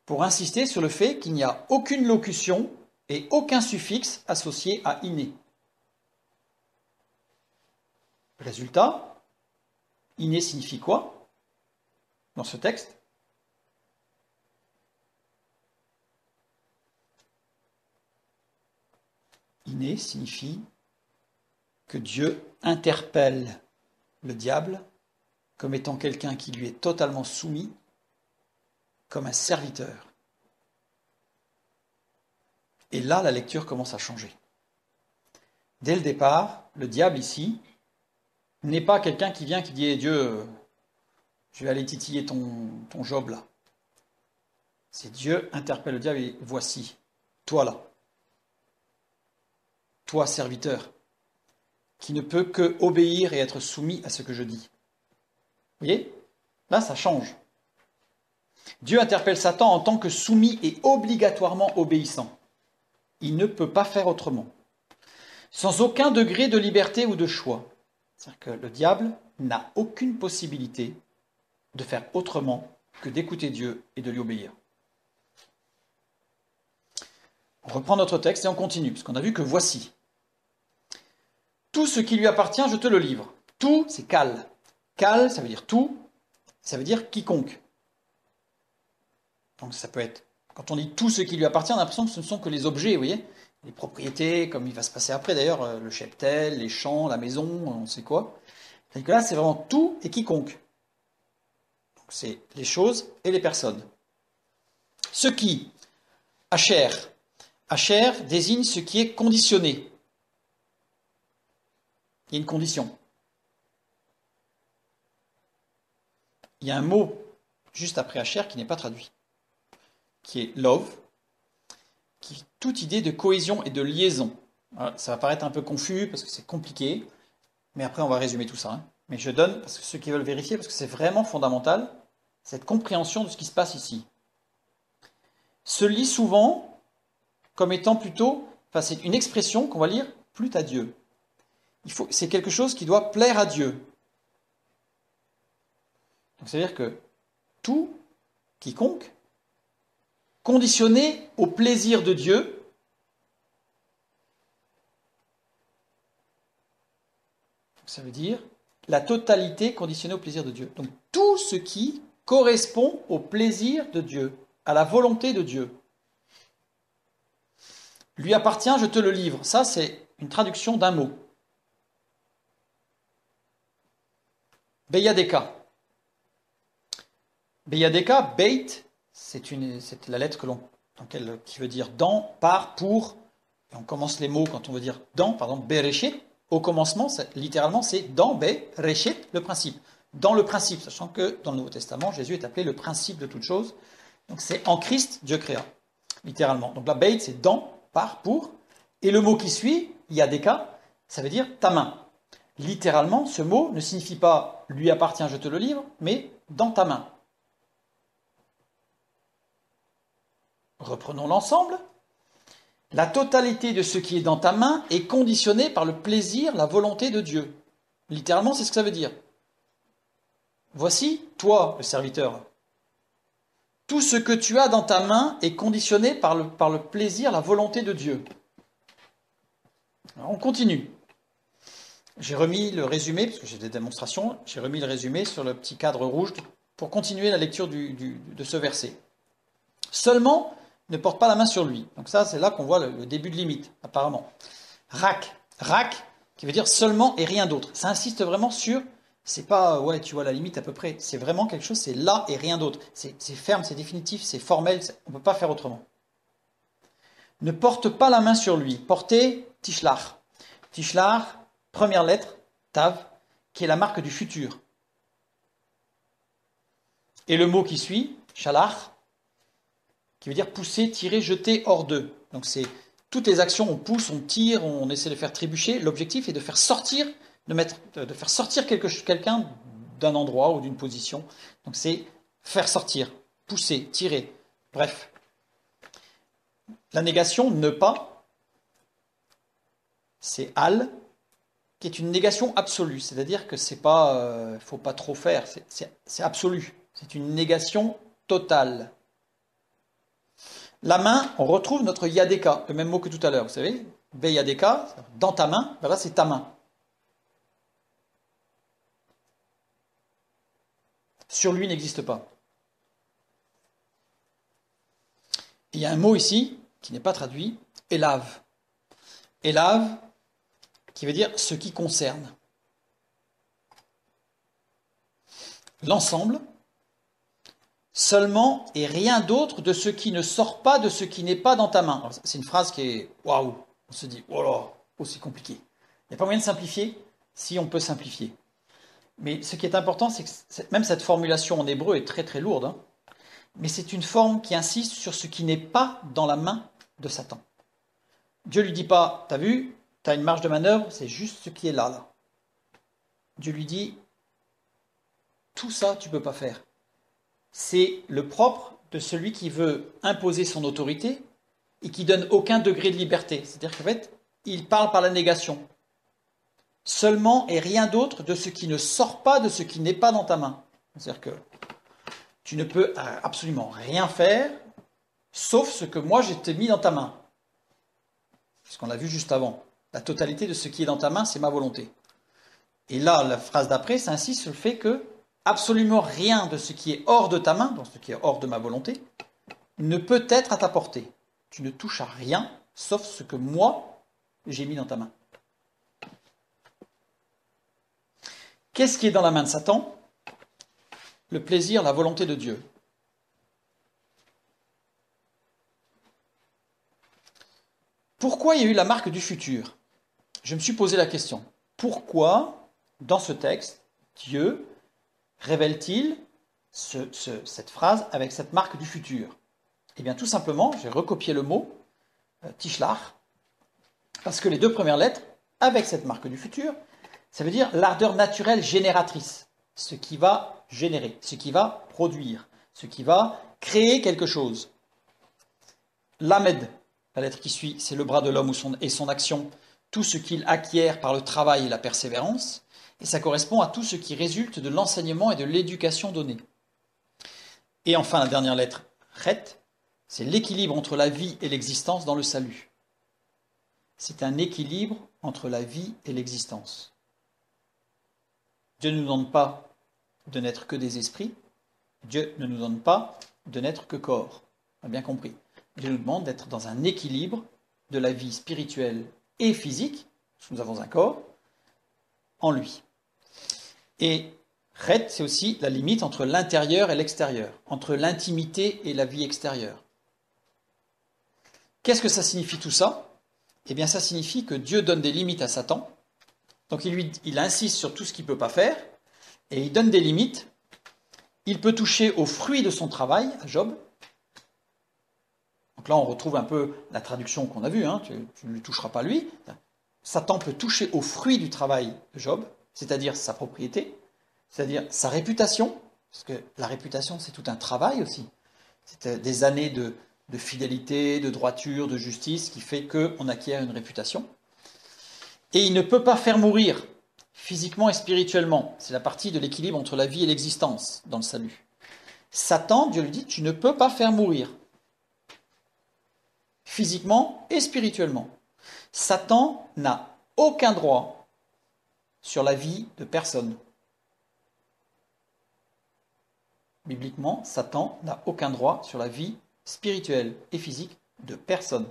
pour insister sur le fait qu'il n'y a aucune locution et aucun suffixe associé à inné. Résultat, inné signifie quoi dans ce texte? Inné signifie que Dieu interpelle le diable comme étant quelqu'un qui lui est totalement soumis, comme un serviteur. Et là, la lecture commence à changer. Dès le départ, le diable ici n'est pas quelqu'un qui vient qui dit hey, Dieu, je vais aller titiller ton Job là. C'est Dieu interpelle le diable et voici, toi là, toi serviteur, qui ne peut que obéir et être soumis à ce que je dis. Vous voyez? Là, ça change. Dieu interpelle Satan en tant que soumis et obligatoirement obéissant. Il ne peut pas faire autrement. Sans aucun degré de liberté ou de choix. C'est-à-dire que le diable n'a aucune possibilité de faire autrement que d'écouter Dieu et de lui obéir. On reprend notre texte et on continue, parce qu'on a vu que voici. Tout ce qui lui appartient, je te le livre. Tout, c'est kal. Kal, ça veut dire tout, ça veut dire quiconque. Donc ça peut être, quand on dit tout ce qui lui appartient, on a l'impression que ce ne sont que les objets, vous voyez, les propriétés, comme il va se passer après d'ailleurs, le cheptel, les champs, la maison, on sait quoi. C'est-à-dire que là, c'est vraiment tout et quiconque. Donc c'est les choses et les personnes. Ce qui, Asher désigne ce qui est conditionné. Il y a une condition. Il y a un mot juste après Asher qui n'est pas traduit, qui est love, qui est toute idée de cohésion et de liaison. Voilà, ça va paraître un peu confus parce que c'est compliqué, mais après on va résumer tout ça, hein. Mais je donne, parce que ceux qui veulent vérifier, parce que c'est vraiment fondamental, cette compréhension de ce qui se passe ici. Se lit souvent comme étant plutôt, enfin c'est une expression qu'on va lire, plût à Dieu. C'est quelque chose qui doit plaire à Dieu. Donc c'est-à-dire que tout, quiconque, conditionné au plaisir de Dieu, ça veut dire la totalité conditionnée au plaisir de Dieu. Donc tout ce qui correspond au plaisir de Dieu, à la volonté de Dieu. Lui appartient, je te le livre. Ça, c'est une traduction d'un mot. Beyadeka. Beyadeka, beit, c'est la lettre qui veut dire dans, par, pour. Et on commence les mots quand on veut dire dans, par exemple, bereshit. Au commencement, littéralement, c'est dans, bereshit, le principe. Dans le principe, sachant que dans le Nouveau Testament, Jésus est appelé le principe de toute chose. Donc c'est en Christ, Dieu créa, littéralement. Donc la beit, c'est dans, par, pour. Et le mot qui suit, yadeka, ça veut dire ta main. Littéralement, ce mot ne signifie pas lui appartient, je te le livre, mais dans ta main. Reprenons l'ensemble. La totalité de ce qui est dans ta main est conditionnée par le plaisir, la volonté de Dieu. Littéralement, c'est ce que ça veut dire. Voici, toi, le serviteur. Tout ce que tu as dans ta main est conditionné par le plaisir, la volonté de Dieu. Alors, on continue. J'ai remis le résumé, parce que j'ai des démonstrations, j'ai remis le résumé sur le petit cadre rouge pour continuer la lecture de ce verset. Seulement, ne porte pas la main sur lui. Donc ça, c'est là qu'on voit le début de limite, apparemment. Rak, qui veut dire seulement et rien d'autre. Ça insiste vraiment sur, c'est pas, ouais, tu vois la limite à peu près. C'est vraiment quelque chose, c'est là et rien d'autre. C'est ferme, c'est définitif, c'est formel, on ne peut pas faire autrement. Ne porte pas la main sur lui. Portez tishlach. Tishlach, première lettre, tav, qui est la marque du futur. Et le mot qui suit, shalach, qui veut dire pousser, tirer, jeter hors d'eux. Donc c'est toutes les actions, on pousse, on tire, on essaie de faire trébucher. L'objectif est de faire sortir, de faire sortir quelqu'un d'un endroit ou d'une position. Donc c'est faire sortir, pousser, tirer. Bref. La négation, ne pas, c'est al, qui est une négation absolue. C'est-à-dire que c'est pas, faut pas trop faire, c'est absolu. C'est une négation totale. La main, on retrouve notre yadeka, le même mot que tout à l'heure, vous savez, be yadeka, dans ta main, ben là c'est ta main. Sur lui n'existe pas. Il y a un mot ici, qui n'est pas traduit, élave. Élave, qui veut dire ce qui concerne. L'ensemble, seulement et rien d'autre de ce qui ne sort pas de ce qui n'est pas dans ta main. C'est une phrase qui est waouh. On se dit, oh là, aussi compliqué. Il n'y a pas moyen de simplifier si on peut simplifier. Mais ce qui est important, c'est que même cette formulation en hébreu est très très lourde, hein, mais c'est une forme qui insiste sur ce qui n'est pas dans la main de Satan. Dieu lui dit pas, t'as vu, t'as une marge de manœuvre, c'est juste ce qui est là. Dieu lui dit, tout ça tu peux pas faire. C'est le propre de celui qui veut imposer son autorité et qui donne aucun degré de liberté. C'est-à-dire qu'en fait, il parle par la négation. Seulement et rien d'autre de ce qui ne sort pas de ce qui n'est pas dans ta main. C'est-à-dire que tu ne peux absolument rien faire sauf ce que moi j'ai mis dans ta main. C'est ce qu'on a vu juste avant. La totalité de ce qui est dans ta main, c'est ma volonté. Et là, la phrase d'après, ça insiste sur le fait que absolument rien de ce qui est hors de ta main, donc ce qui est hors de ma volonté, ne peut être à ta portée. Tu ne touches à rien, sauf ce que moi, j'ai mis dans ta main. Qu'est-ce qui est dans la main de Satan? Le plaisir, la volonté de Dieu. Pourquoi il y a eu la marque du futur? Je me suis posé la question. Pourquoi, dans ce texte, Dieu révèle-t-il cette phrase avec cette marque du futur? Eh bien, tout simplement, j'ai recopié le mot, tishlach, Parce que les deux premières lettres, avec cette marque du futur, ça veut dire l'ardeur naturelle génératrice. Ce qui va générer, ce qui va produire, ce qui va créer quelque chose. Lamed, la lettre qui suit, c'est le bras de l'homme et son action, tout ce qu'il acquiert par le travail et la persévérance, et ça correspond à tout ce qui résulte de l'enseignement et de l'éducation donnée. Et enfin, la dernière lettre, Chet, c'est l'équilibre entre la vie et l'existence dans le salut. C'est un équilibre entre la vie et l'existence. Dieu ne nous demande pas de n'être que des esprits, Dieu ne nous donne pas de n'être que corps. On a bien compris. Dieu nous demande d'être dans un équilibre de la vie spirituelle et physique, parce que nous avons un corps, en lui. Et Chet, c'est aussi la limite entre l'intérieur et l'extérieur, entre l'intimité et la vie extérieure. Qu'est-ce que ça signifie tout ça? Eh bien, ça signifie que Dieu donne des limites à Satan. Donc, il insiste sur tout ce qu'il ne peut pas faire, et il donne des limites. Il peut toucher aux fruits de son travail, à Job. Donc là, on retrouve un peu la traduction qu'on a vue, hein, tu ne lui toucheras pas lui. Satan peut toucher aux fruits du travail de Job, c'est-à-dire sa propriété, c'est-à-dire sa réputation, parce que la réputation, c'est tout un travail aussi. C'est des années de fidélité, de droiture, de justice, qui fait qu'on acquiert une réputation. Et il ne peut pas faire mourir, physiquement et spirituellement. C'est la partie de l'équilibre entre la vie et l'existence dans le salut. Satan, Dieu lui dit, tu ne peux pas faire mourir, physiquement et spirituellement. Satan n'a aucun droit sur la vie de personne. Bibliquement, Satan n'a aucun droit sur la vie spirituelle et physique de personne.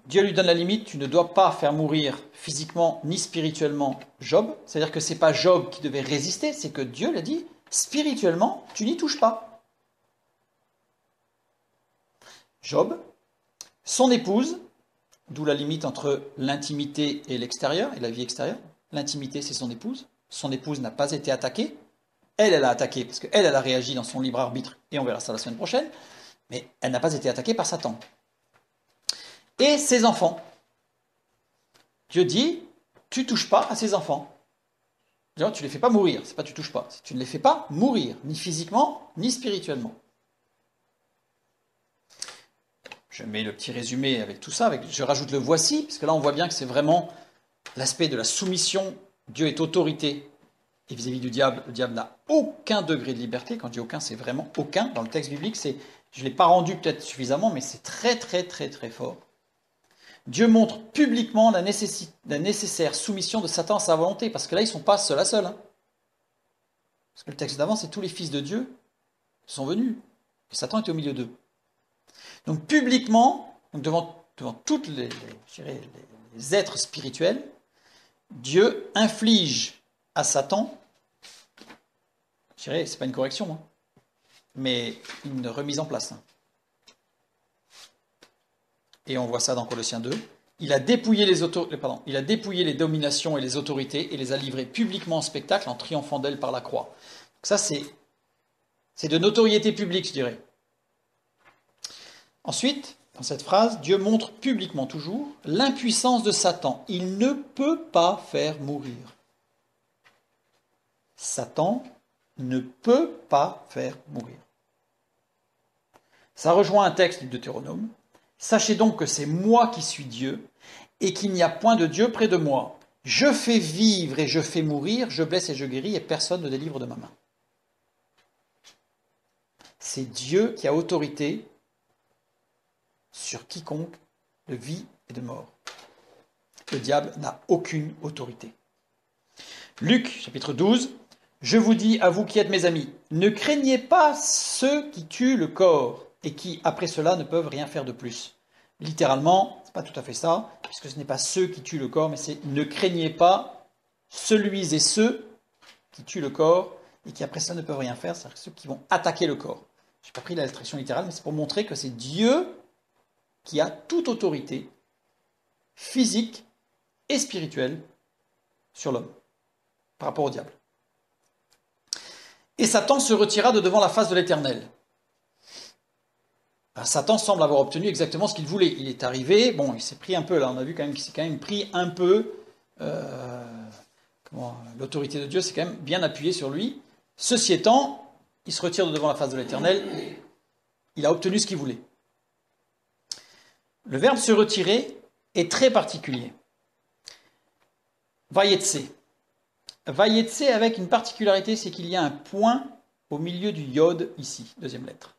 Dieu lui donne la limite, tu ne dois pas faire mourir physiquement ni spirituellement Job. C'est-à-dire que ce n'est pas Job qui devait résister, c'est que Dieu l'a dit, spirituellement, tu n'y touches pas. Job, son épouse, d'où la limite entre l'intimité et l'extérieur, et la vie extérieure. L'intimité, c'est son épouse. Son épouse n'a pas été attaquée. Elle a attaqué, parce qu'elle a réagi dans son libre arbitre, et on verra ça la semaine prochaine, mais elle n'a pas été attaquée par Satan. Et ses enfants. Dieu dit, tu ne touches pas à ses enfants. Tu ne les fais pas mourir, c'est pas tu ne touches pas. Tu ne les fais pas mourir, ni physiquement, ni spirituellement. Je mets le petit résumé avec tout ça, je rajoute le voici, parce que là on voit bien que c'est vraiment l'aspect de la soumission. Dieu est autorité. Et vis-à-vis du diable, le diable n'a aucun degré de liberté. Quand je dis aucun, c'est vraiment aucun. Dans le texte biblique, je ne l'ai pas rendu peut-être suffisamment, mais c'est très très très très fort. Dieu montre publiquement la nécessaire soumission de Satan à sa volonté, parce que là, ils ne sont pas seuls à seuls. Hein. Parce que le texte d'avant, c'est tous les fils de Dieu sont venus, et Satan était au milieu d'eux. Donc publiquement, devant tous les êtres spirituels, Dieu inflige à Satan, je dirais, c'est pas une correction, hein, mais une remise en place. Hein. Et on voit ça dans Colossiens 2. Il a dépouillé les dominations et les autorités et les a livrées publiquement en spectacle en triomphant d'elles par la croix. Donc ça, c'est de notoriété publique, je dirais. Ensuite, dans cette phrase, Dieu montre publiquement toujours l'impuissance de Satan. Il ne peut pas faire mourir. Satan ne peut pas faire mourir. Ça rejoint un texte du Deutéronome. Sachez donc que c'est moi qui suis Dieu et qu'il n'y a point de Dieu près de moi. Je fais vivre et je fais mourir, je blesse et je guéris et personne ne délivre de ma main. C'est Dieu qui a autorité sur quiconque de vie et de mort. Le diable n'a aucune autorité. Luc, chapitre 12. Je vous dis, à vous qui êtes mes amis, ne craignez pas ceux qui tuent le corps et qui, après cela, ne peuvent rien faire de plus. Littéralement, ce n'est pas tout à fait ça, puisque ce n'est pas ceux qui tuent le corps, mais c'est ne craignez pas celui et ceux qui tuent le corps et qui, après cela, ne peuvent rien faire, c'est-à-dire ceux qui vont attaquer le corps. Je n'ai pas pris la traduction littérale, mais c'est pour montrer que c'est Dieu qui a toute autorité physique et spirituelle sur l'homme, par rapport au diable. Et Satan se retira de devant la face de l'Éternel. Satan semble avoir obtenu exactement ce qu'il voulait. Il est arrivé, bon, il s'est pris un peu, là, on a vu quand même qu'il s'est quand même pris un peu, l'autorité de Dieu s'est quand même bien appuyée sur lui. Ceci étant, il se retire de devant la face de l'Éternel, il a obtenu ce qu'il voulait. Le verbe se retirer est très particulier. Vayetse. Vayetse avec une particularité, c'est qu'il y a un point au milieu du yod ici, deuxième lettre.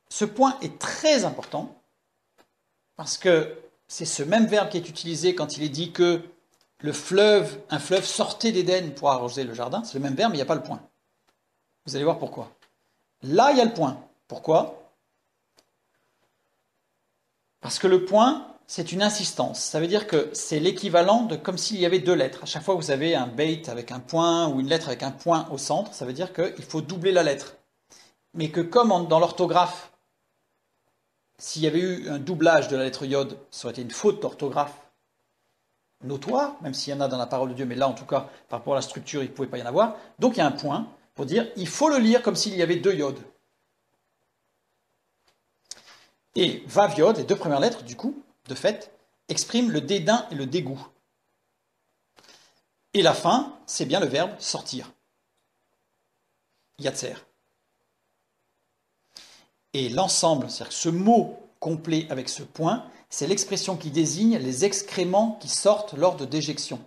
Ce point est très important parce que c'est ce même verbe qui est utilisé quand il est dit que un fleuve sortait d'Éden pour arroser le jardin. C'est le même verbe, mais il n'y a pas le point. Vous allez voir pourquoi. Là, il y a le point. Pourquoi ? Parce que le point, c'est une insistance. Ça veut dire que c'est l'équivalent de comme s'il y avait deux lettres. À chaque fois que vous avez un bait avec un point ou une lettre avec un point au centre, ça veut dire qu'il faut doubler la lettre. Mais que comme dans l'orthographe, s'il y avait eu un doublage de la lettre yod, ça aurait été une faute d'orthographe notoire, même s'il y en a dans la parole de Dieu, mais là en tout cas, par rapport à la structure, il ne pouvait pas y en avoir. Donc il y a un point pour dire, il faut le lire comme s'il y avait deux yod. Et vav yod, les deux premières lettres, du coup, de fait, expriment le dédain et le dégoût. Et la fin, c'est bien le verbe sortir. Yatser. Et l'ensemble, c'est-à-dire que ce mot complet avec ce point, c'est l'expression qui désigne les excréments qui sortent lors de déjection.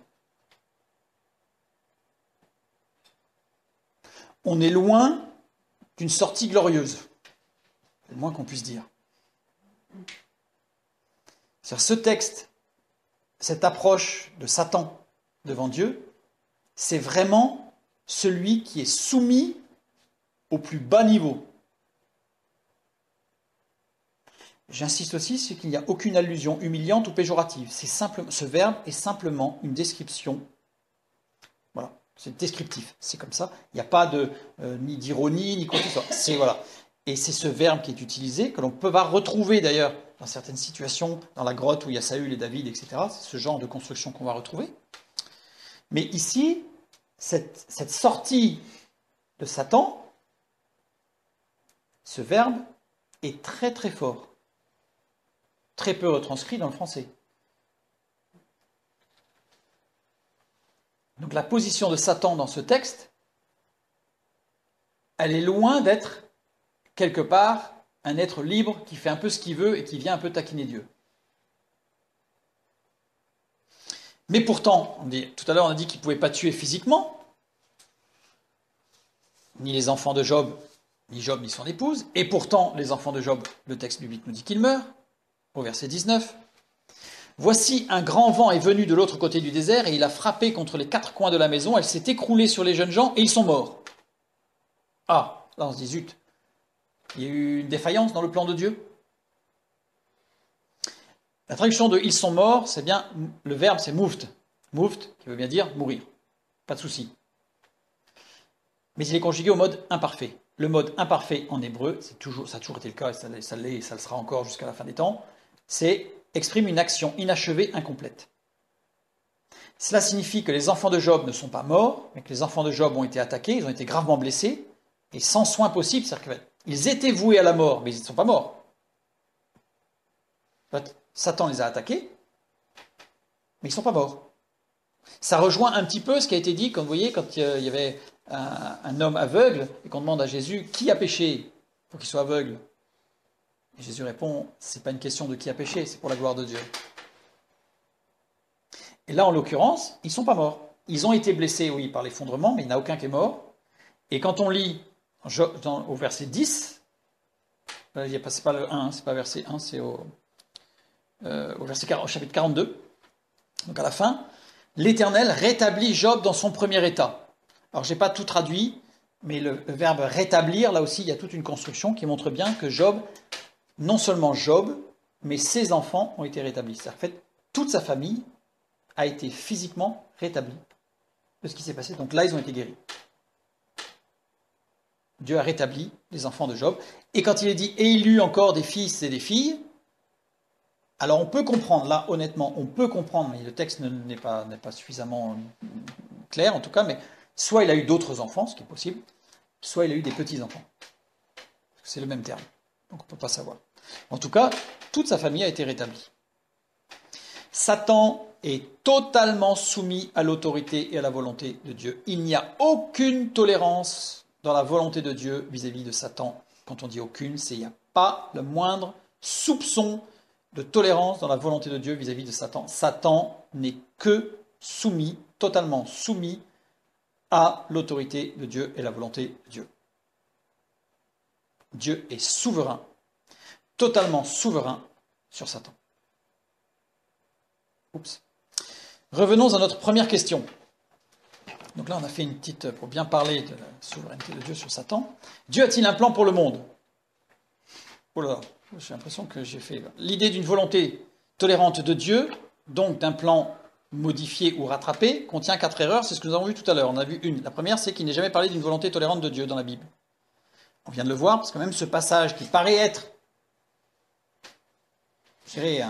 On est loin d'une sortie glorieuse. C'est le moins qu'on puisse dire. C'est-à-dire ce texte, cette approche de Satan devant Dieu, c'est vraiment celui qui est soumis au plus bas niveau. J'insiste aussi sur qu'il n'y a aucune allusion humiliante ou péjorative. Ce verbe est simplement une description. Voilà, c'est descriptif, c'est comme ça. Il n'y a pas ni d'ironie, ni quoi que ce soit. Voilà. Et c'est ce verbe qui est utilisé, que l'on peut retrouver d'ailleurs dans certaines situations, dans la grotte où il y a Saül et David, etc. C'est ce genre de construction qu'on va retrouver. Mais ici, cette sortie de Satan, ce verbe est très très fort. Très peu retranscrit dans le français. Donc la position de Satan dans ce texte, elle est loin d'être quelque part un être libre qui fait un peu ce qu'il veut et qui vient un peu taquiner Dieu. Mais pourtant, tout à l'heure on a dit qu'il ne pouvait pas tuer physiquement, ni les enfants de Job, ni Job, ni son épouse, et pourtant les enfants de Job, le texte biblique nous dit qu'ils meurent. Au verset 19, « Voici un grand vent est venu de l'autre côté du désert et il a frappé contre les quatre coins de la maison, elle s'est écroulée sur les jeunes gens et ils sont morts. » Ah, là on se dit, zut, il y a eu une défaillance dans le plan de Dieu. La traduction de « ils sont morts », c'est bien, le verbe c'est « mouft ». « Mouft » qui veut bien dire « mourir ». Pas de souci. Mais il est conjugué au mode imparfait. Le mode imparfait en hébreu, ça a toujours été le cas, et ça l'est et ça le sera encore jusqu'à la fin des temps, exprime une action inachevée, incomplète. Cela signifie que les enfants de Job ne sont pas morts, mais que les enfants de Job ont été attaqués, ils ont été gravement blessés, et sans soin possible, c'est-à-dire qu'ils étaient voués à la mort, mais ils ne sont pas morts. En fait, Satan les a attaqués, mais ils ne sont pas morts. Ça rejoint un petit peu ce qui a été dit, quand vous voyez, quand il y avait un homme aveugle, et qu'on demande à Jésus, qui a péché pour qu'il soit aveugle ? Et Jésus répond, c'est pas une question de qui a péché, c'est pour la gloire de Dieu. Et là, en l'occurrence, ils ne sont pas morts. Ils ont été blessés, oui, par l'effondrement, mais il n'y en a aucun qui est mort. Et quand on lit au verset 10, c'est pas le 1, c'est pas verset 1, c'est au chapitre 42, donc à la fin, l'Éternel rétablit Job dans son premier état. Alors, je n'ai pas tout traduit, mais le verbe rétablir, là aussi, il y a toute une construction qui montre bien que Job, non seulement Job, mais ses enfants ont été rétablis. C'est-à-dire, en fait, toute sa famille a été physiquement rétablie de ce qui s'est passé. Donc là, ils ont été guéris. Dieu a rétabli les enfants de Job. Et quand il est dit « et il eut encore des fils et des filles », alors on peut comprendre, là, honnêtement, on peut comprendre, mais le texte n'est pas suffisamment clair, en tout cas, mais soit il a eu d'autres enfants, ce qui est possible, soit il a eu des petits-enfants. C'est le même terme. Donc on ne peut pas savoir. En tout cas, toute sa famille a été rétablie. Satan est totalement soumis à l'autorité et à la volonté de Dieu. Il n'y a aucune tolérance dans la volonté de Dieu vis-à-vis de Satan. Quand on dit aucune, c'est il n'y a pas le moindre soupçon de tolérance dans la volonté de Dieu vis-à-vis de Satan. Satan n'est que soumis, totalement soumis à l'autorité de Dieu et la volonté de Dieu. Dieu est souverain, totalement souverain sur Satan. Oups. Revenons à notre première question. Donc là, on a fait une petite, pour bien parler de la souveraineté de Dieu sur Satan. Dieu a-t-il un plan pour le monde? Oh là là, j'ai l'impression que j'ai fait l'idée d'une volonté tolérante de Dieu, donc d'un plan modifié ou rattrapé, contient 4 erreurs. C'est ce que nous avons vu tout à l'heure. On a vu une. La première, c'est qu'il n'est jamais parlé d'une volonté tolérante de Dieu dans la Bible. On vient de le voir, parce que même ce passage qui paraît être, je dirais,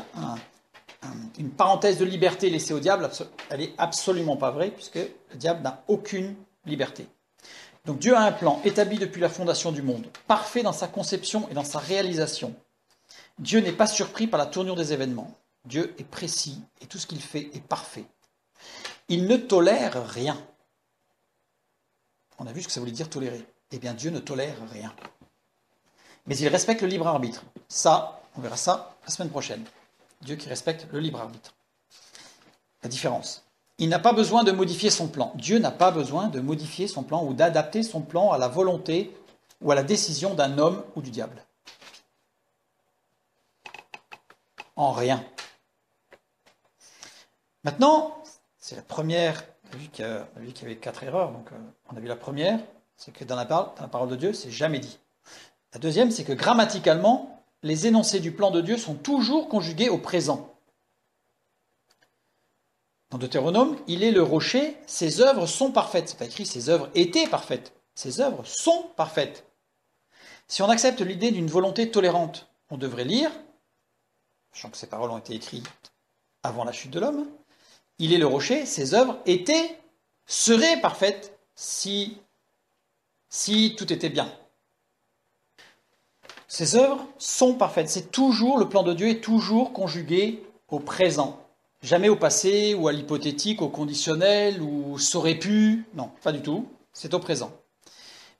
une parenthèse de liberté laissée au diable, elle n'est absolument pas vraie, puisque le diable n'a aucune liberté. Donc Dieu a un plan établi depuis la fondation du monde, parfait dans sa conception et dans sa réalisation. Dieu n'est pas surpris par la tournure des événements. Dieu est précis et tout ce qu'il fait est parfait. Il ne tolère rien. On a vu ce que ça voulait dire tolérer. Eh bien, Dieu ne tolère rien. Mais il respecte le libre arbitre. Ça, on verra ça la semaine prochaine. Dieu qui respecte le libre arbitre. La différence. Il n'a pas besoin de modifier son plan. Dieu n'a pas besoin de modifier son plan ou d'adapter son plan à la volonté ou à la décision d'un homme ou du diable. En rien. Maintenant, c'est la première. On a vu qu'il y avait 4 erreurs. Donc, on a vu la première, c'est que dans la parole de Dieu, c'est jamais dit. La deuxième, c'est que grammaticalement, les énoncés du plan de Dieu sont toujours conjugués au présent. Dans Deutéronome, il est le rocher, ses œuvres sont parfaites. C'est pas écrit ses œuvres étaient parfaites. Ses œuvres sont parfaites. Si on accepte l'idée d'une volonté tolérante, on devrait lire, sachant que ces paroles ont été écrites avant la chute de l'homme, il est le rocher, ses œuvres seraient parfaites si tout était bien. Ses œuvres sont parfaites. C'est toujours, le plan de Dieu est toujours conjugué au présent. Jamais au passé, ou à l'hypothétique, au conditionnel, ou ça aurait pu. Non, pas du tout. C'est au présent.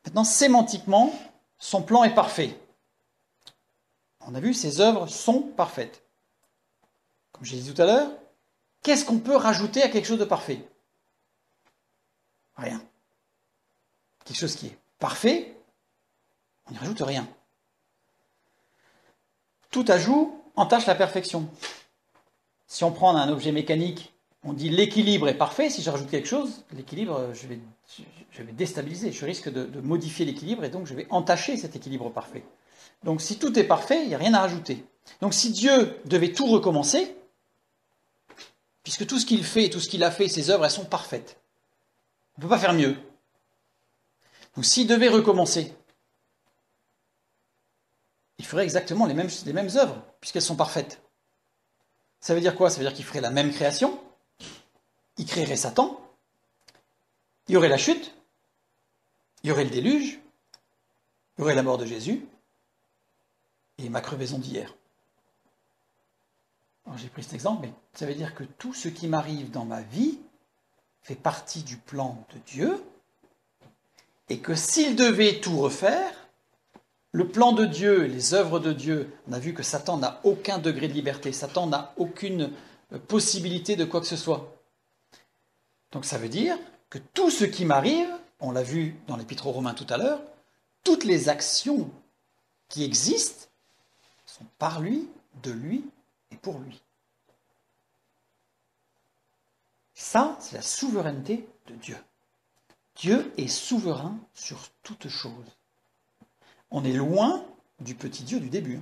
Maintenant, sémantiquement, son plan est parfait. On a vu, ses œuvres sont parfaites. Comme j'ai dit tout à l'heure, qu'est-ce qu'on peut rajouter à quelque chose de parfait? Rien. Quelque chose qui est parfait, on n'y rajoute rien. Tout ajout entache la perfection. Si on prend un objet mécanique, on dit l'équilibre est parfait. Si je rajoute quelque chose, l'équilibre, je vais déstabiliser. Je risque de modifier l'équilibre et donc je vais entacher cet équilibre parfait. Donc si tout est parfait, il n'y a rien à rajouter. Donc si Dieu devait tout recommencer, puisque tout ce qu'il fait, tout ce qu'il a fait, ses œuvres, elles sont parfaites. On ne peut pas faire mieux. Donc s'il devait recommencer, il ferait exactement les mêmes œuvres, puisqu'elles sont parfaites. Ça veut dire quoi? Ça veut dire qu'il ferait la même création, il créerait Satan, il y aurait la chute, il y aurait le déluge, il y aurait la mort de Jésus, et ma crevaison d'hier. Alors j'ai pris cet exemple, mais ça veut dire que tout ce qui m'arrive dans ma vie fait partie du plan de Dieu, et que s'il devait tout refaire, le plan de Dieu, les œuvres de Dieu, on a vu que Satan n'a aucun degré de liberté, Satan n'a aucune possibilité de quoi que ce soit. Donc ça veut dire que tout ce qui m'arrive, on l'a vu dans l'Épître aux Romains tout à l'heure, toutes les actions qui existent sont par lui, de lui et pour lui. Ça, c'est la souveraineté de Dieu. Dieu est souverain sur toute chose. On est loin du petit Dieu du début.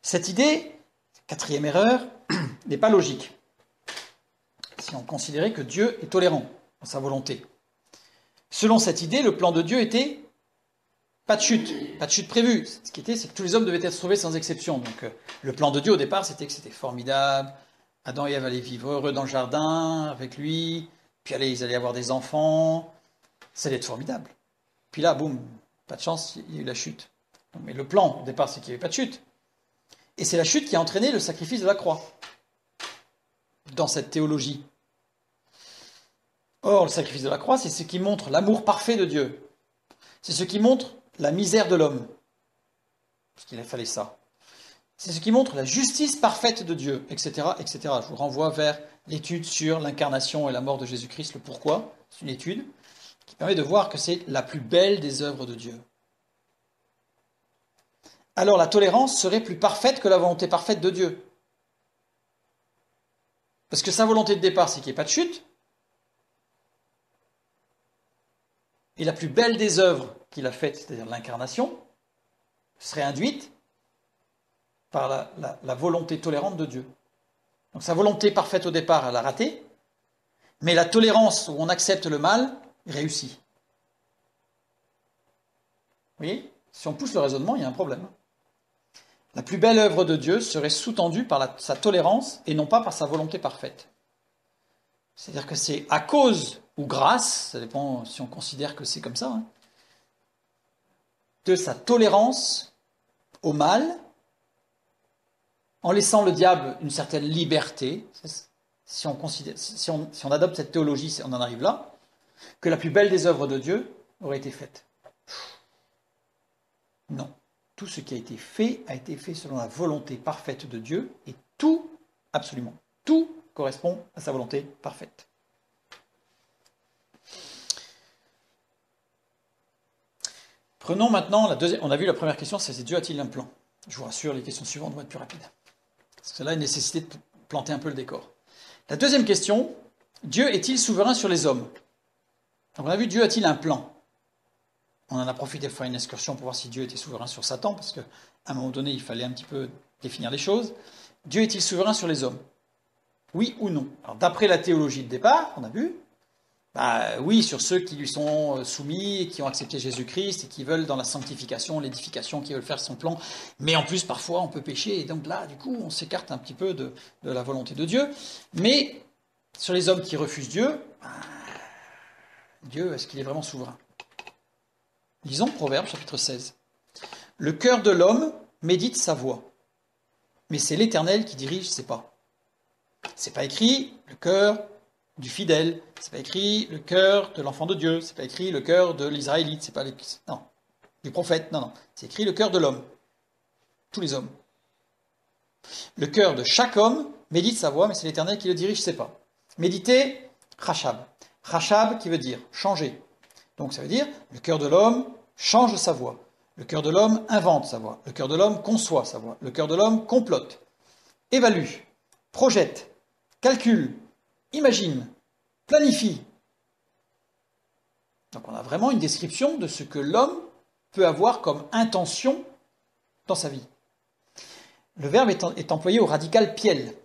Cette idée, quatrième erreur, n'est pas logique. Si on considérait que Dieu est tolérant dans sa volonté. Selon cette idée, le plan de Dieu était pas de chute prévue. Ce qui était, c'est que tous les hommes devaient être sauvés sans exception. Donc le plan de Dieu au départ, c'était que c'était formidable. Adam et Ève allaient vivre heureux dans le jardin avec lui. Puis allez, ils allaient avoir des enfants. Ça allait être formidable. Puis là, boum, pas de chance, il y a eu la chute. Mais le plan, au départ, c'est qu'il n'y avait pas de chute. Et c'est la chute qui a entraîné le sacrifice de la croix, dans cette théologie. Or, le sacrifice de la croix, c'est ce qui montre l'amour parfait de Dieu. C'est ce qui montre la misère de l'homme. Parce qu'il a fallu ça. C'est ce qui montre la justice parfaite de Dieu, etc., etc. Je vous renvoie vers l'étude sur l'incarnation et la mort de Jésus-Christ, le pourquoi. C'est une étude qui permet de voir que c'est la plus belle des œuvres de Dieu. Alors la tolérance serait plus parfaite que la volonté parfaite de Dieu. Parce que sa volonté de départ, c'est qu'il n'y ait pas de chute. Et la plus belle des œuvres qu'il a faites, c'est-à-dire l'incarnation, serait induite par la volonté tolérante de Dieu. Donc sa volonté parfaite au départ, elle a raté, mais la tolérance où on accepte le mal réussit. Vous voyez? Si on pousse le raisonnement, il y a un problème. La plus belle œuvre de Dieu serait sous-tendue par sa tolérance et non pas par sa volonté parfaite. C'est-à-dire que c'est à cause ou grâce, ça dépend si on considère que c'est comme ça, hein, de sa tolérance au mal, en laissant le diable une certaine liberté, si on adopte cette théologie, on en arrive là, que la plus belle des œuvres de Dieu aurait été faite. Non. Tout ce qui a été fait selon la volonté parfaite de Dieu, et tout, absolument, tout correspond à sa volonté parfaite. Prenons maintenant la deuxième. On a vu la première question, c'est Dieu a-t-il un plan? Je vous rassure, les questions suivantes vont être plus rapides. Parce que là, il y a une nécessité de planter un peu le décor. La deuxième question, Dieu est-il souverain sur les hommes? Donc on a vu, Dieu a-t-il un plan? On en a profité pour faire une excursion pour voir si Dieu était souverain sur Satan, parce qu'à un moment donné, il fallait un petit peu définir les choses. Dieu est-il souverain sur les hommes? Oui ou non? Alors d'après la théologie de départ, on a vu, oui, sur ceux qui lui sont soumis et qui ont accepté Jésus-Christ et qui veulent dans la sanctification, l'édification, qui veulent faire son plan. Mais en plus, parfois, on peut pécher et donc là, du coup, on s'écarte un petit peu de la volonté de Dieu. Mais sur les hommes qui refusent Dieu, Dieu, est-ce qu'il est vraiment souverain? Lisons Proverbe, chapitre 16. Le cœur de l'homme médite sa voie, mais c'est l'Éternel qui dirige ses pas. C'est pas écrit le cœur du fidèle, c'est pas écrit le cœur de l'enfant de Dieu, c'est pas écrit le cœur de l'Israélite, c'est pas non, du prophète, non, c'est écrit le cœur de l'homme, tous les hommes. Le cœur de chaque homme médite sa voie, mais c'est l'Éternel qui le dirige ses pas. Méditer, rachab. Rachab qui veut dire changer. Donc ça veut dire, le cœur de l'homme change sa voie. Le cœur de l'homme invente sa voie. Le cœur de l'homme conçoit sa voie. Le cœur de l'homme complote, évalue, projette, calcule, imagine, planifie. Donc on a vraiment une description de ce que l'homme peut avoir comme intention dans sa vie. Le verbe est employé au radical piel.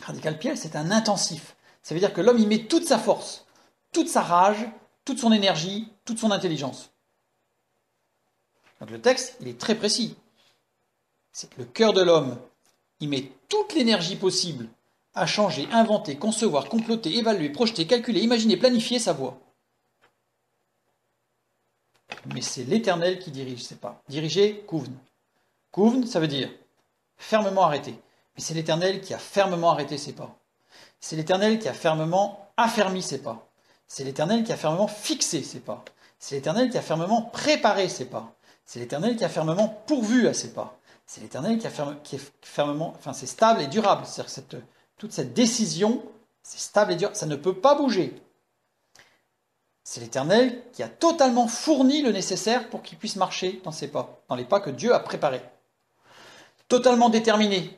Radical piel, c'est un intensif. Ça veut dire que l'homme y met toute sa force, toute sa rage, toute son énergie, toute son intelligence. Donc le texte, il est très précis. C'est que le cœur de l'homme, il met toute l'énergie possible à changer, inventer, concevoir, comploter, évaluer, projeter, calculer, imaginer, planifier sa voie. Mais c'est l'Éternel qui dirige ses pas. Diriger, kouvn. Kouvn, ça veut dire fermement arrêté. Mais c'est l'Éternel qui a fermement arrêté ses pas. C'est l'Éternel qui a fermement affermi ses pas. C'est l'Éternel qui a fermement fixé ses pas. C'est l'Éternel qui a fermement préparé ses pas. C'est l'Éternel qui a fermement pourvu à ses pas. C'est l'Éternel qui est fermement, enfin c'est stable et durable. C'est-à-dire toute cette décision, c'est stable et durable. Ça ne peut pas bouger. C'est l'Éternel qui a totalement fourni le nécessaire pour qu'il puisse marcher dans ses pas, dans les pas que Dieu a préparés. Totalement déterminé.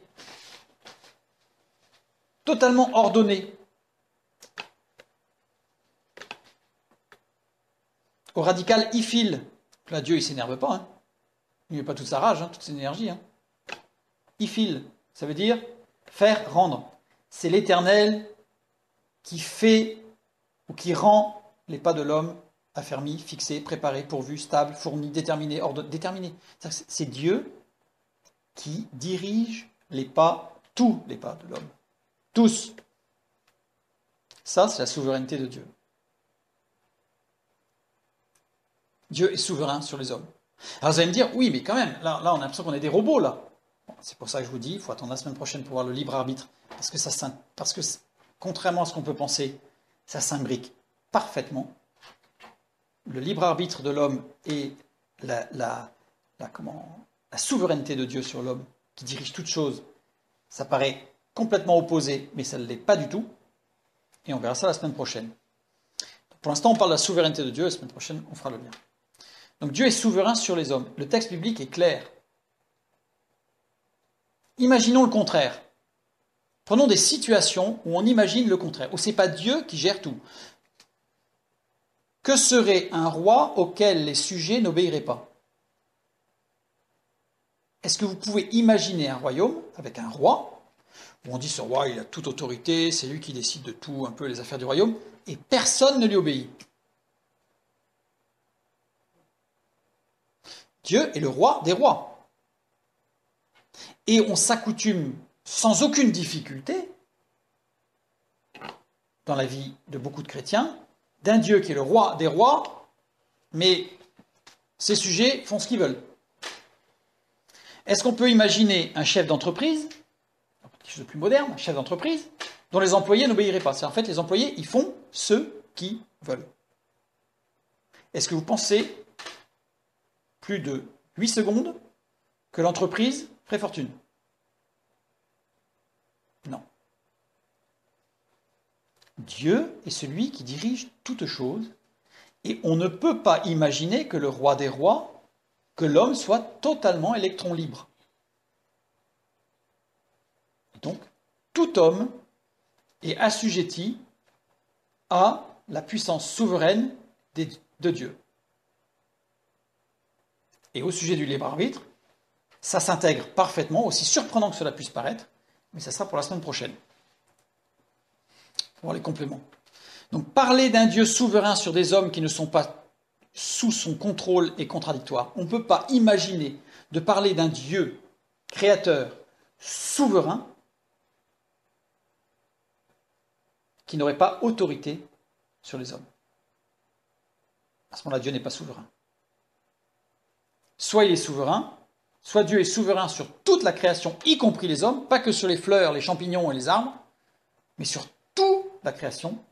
Totalement ordonné. Au radical ifil, là Dieu il s'énerve pas, hein. Il met pas toute sa rage, hein, toute son énergie. Hein. Ifil, ça veut dire faire, rendre. C'est l'Éternel qui fait ou qui rend les pas de l'homme affermis, fixés, préparés, pourvus, stables, fournis, déterminés, déterminés. C'est Dieu qui dirige les pas, tous les pas de l'homme. Tous. Ça, c'est la souveraineté de Dieu. Dieu est souverain sur les hommes. Alors vous allez me dire, oui, mais quand même, là on a l'impression qu'on est des robots, là. Bon, c'est pour ça que je vous dis, il faut attendre la semaine prochaine pour voir le libre arbitre, parce que contrairement à ce qu'on peut penser, ça s'imbrique parfaitement. Le libre arbitre de l'homme et la souveraineté de Dieu sur l'homme, qui dirige toute chose, ça paraît complètement opposé, mais ça ne l'est pas du tout. Et on verra ça la semaine prochaine. Pour l'instant, on parle de la souveraineté de Dieu, la semaine prochaine, on fera le lien. Donc Dieu est souverain sur les hommes. Le texte biblique est clair. Imaginons le contraire. Prenons des situations où on imagine le contraire, où ce n'est pas Dieu qui gère tout. Que serait un roi auquel les sujets n'obéiraient pas? Est-ce que vous pouvez imaginer un royaume avec un roi, où on dit ce roi il a toute autorité, c'est lui qui décide de tout, un peu les affaires du royaume, et personne ne lui obéit? Dieu est le roi des rois. Et on s'accoutume sans aucune difficulté, dans la vie de beaucoup de chrétiens, d'un Dieu qui est le roi des rois, mais ses sujets font ce qu'ils veulent. Est-ce qu'on peut imaginer un chef d'entreprise, quelque chose de plus moderne, un chef d'entreprise, dont les employés n'obéiraient pas? C'est en fait, les employés, ils font ce qu'ils veulent. Est-ce que vous pensez, plus de 8 secondes, que l'entreprise ferait fortune? Non. Dieu est celui qui dirige toutes choses, et on ne peut pas imaginer que le roi des rois, que l'homme soit totalement électron libre. Donc, tout homme est assujetti à la puissance souveraine de Dieu. Et au sujet du libre arbitre, ça s'intègre parfaitement, aussi surprenant que cela puisse paraître, mais ça sera pour la semaine prochaine. Pour voir les compléments. Donc parler d'un Dieu souverain sur des hommes qui ne sont pas sous son contrôle est contradictoire. On ne peut pas imaginer de parler d'un Dieu créateur souverain qui n'aurait pas autorité sur les hommes. À ce moment-là, Dieu n'est pas souverain. Soit il est souverain, soit Dieu est souverain sur toute la création, y compris les hommes, pas que sur les fleurs, les champignons et les arbres, mais sur toute la création,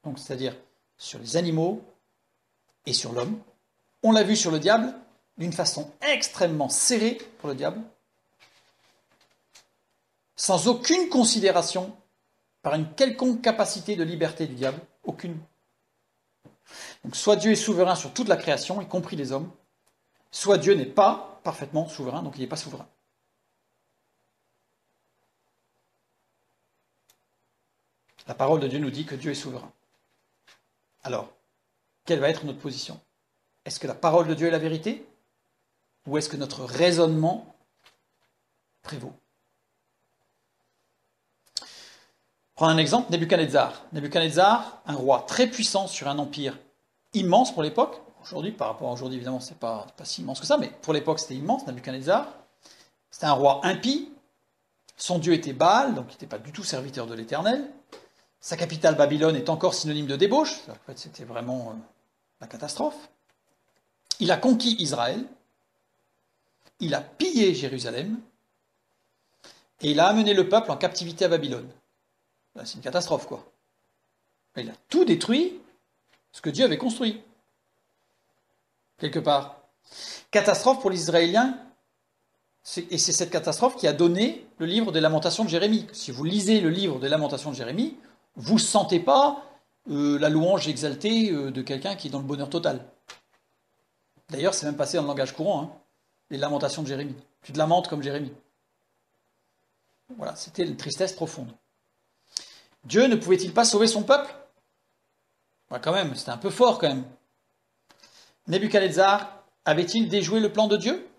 donc c'est-à-dire sur les animaux et sur l'homme. On l'a vu sur le diable, d'une façon extrêmement serrée pour le diable, sans aucune considération par une quelconque capacité de liberté du diable, aucune. Donc soit Dieu est souverain sur toute la création, y compris les hommes, soit Dieu n'est pas parfaitement souverain, donc il n'est pas souverain. La parole de Dieu nous dit que Dieu est souverain. Alors, quelle va être notre position? Est-ce que la parole de Dieu est la vérité? Ou est-ce que notre raisonnement prévaut? Prends un exemple, Nebuchadnezzar. Nebuchadnezzar, un roi très puissant sur un empire immense pour l'époque. Aujourd'hui, par rapport à aujourd'hui, évidemment, c'est pas si immense que ça, mais pour l'époque, c'était immense, Nebuchadnezzar. C'était un roi impie. Son dieu était Baal, donc il n'était pas du tout serviteur de l'Éternel. Sa capitale, Babylone, est encore synonyme de débauche. En fait, c'était vraiment la catastrophe. Il a conquis Israël. Il a pillé Jérusalem. Et il a amené le peuple en captivité à Babylone. C'est une catastrophe, quoi. Il a tout détruit, ce que Dieu avait construit. Quelque part. Catastrophe pour les Israéliens. Et c'est cette catastrophe qui a donné le livre des Lamentations de Jérémie. Si vous lisez le livre des Lamentations de Jérémie, vous ne sentez pas la louange exaltée de quelqu'un qui est dans le bonheur total. D'ailleurs, c'est même passé dans le langage courant, hein, les Lamentations de Jérémie. Tu te lamentes comme Jérémie. Voilà, c'était une tristesse profonde. Dieu ne pouvait-il pas sauver son peuple? Quand même, c'était un peu fort quand même. Nebuchadnezzar avait-il déjoué le plan de Dieu?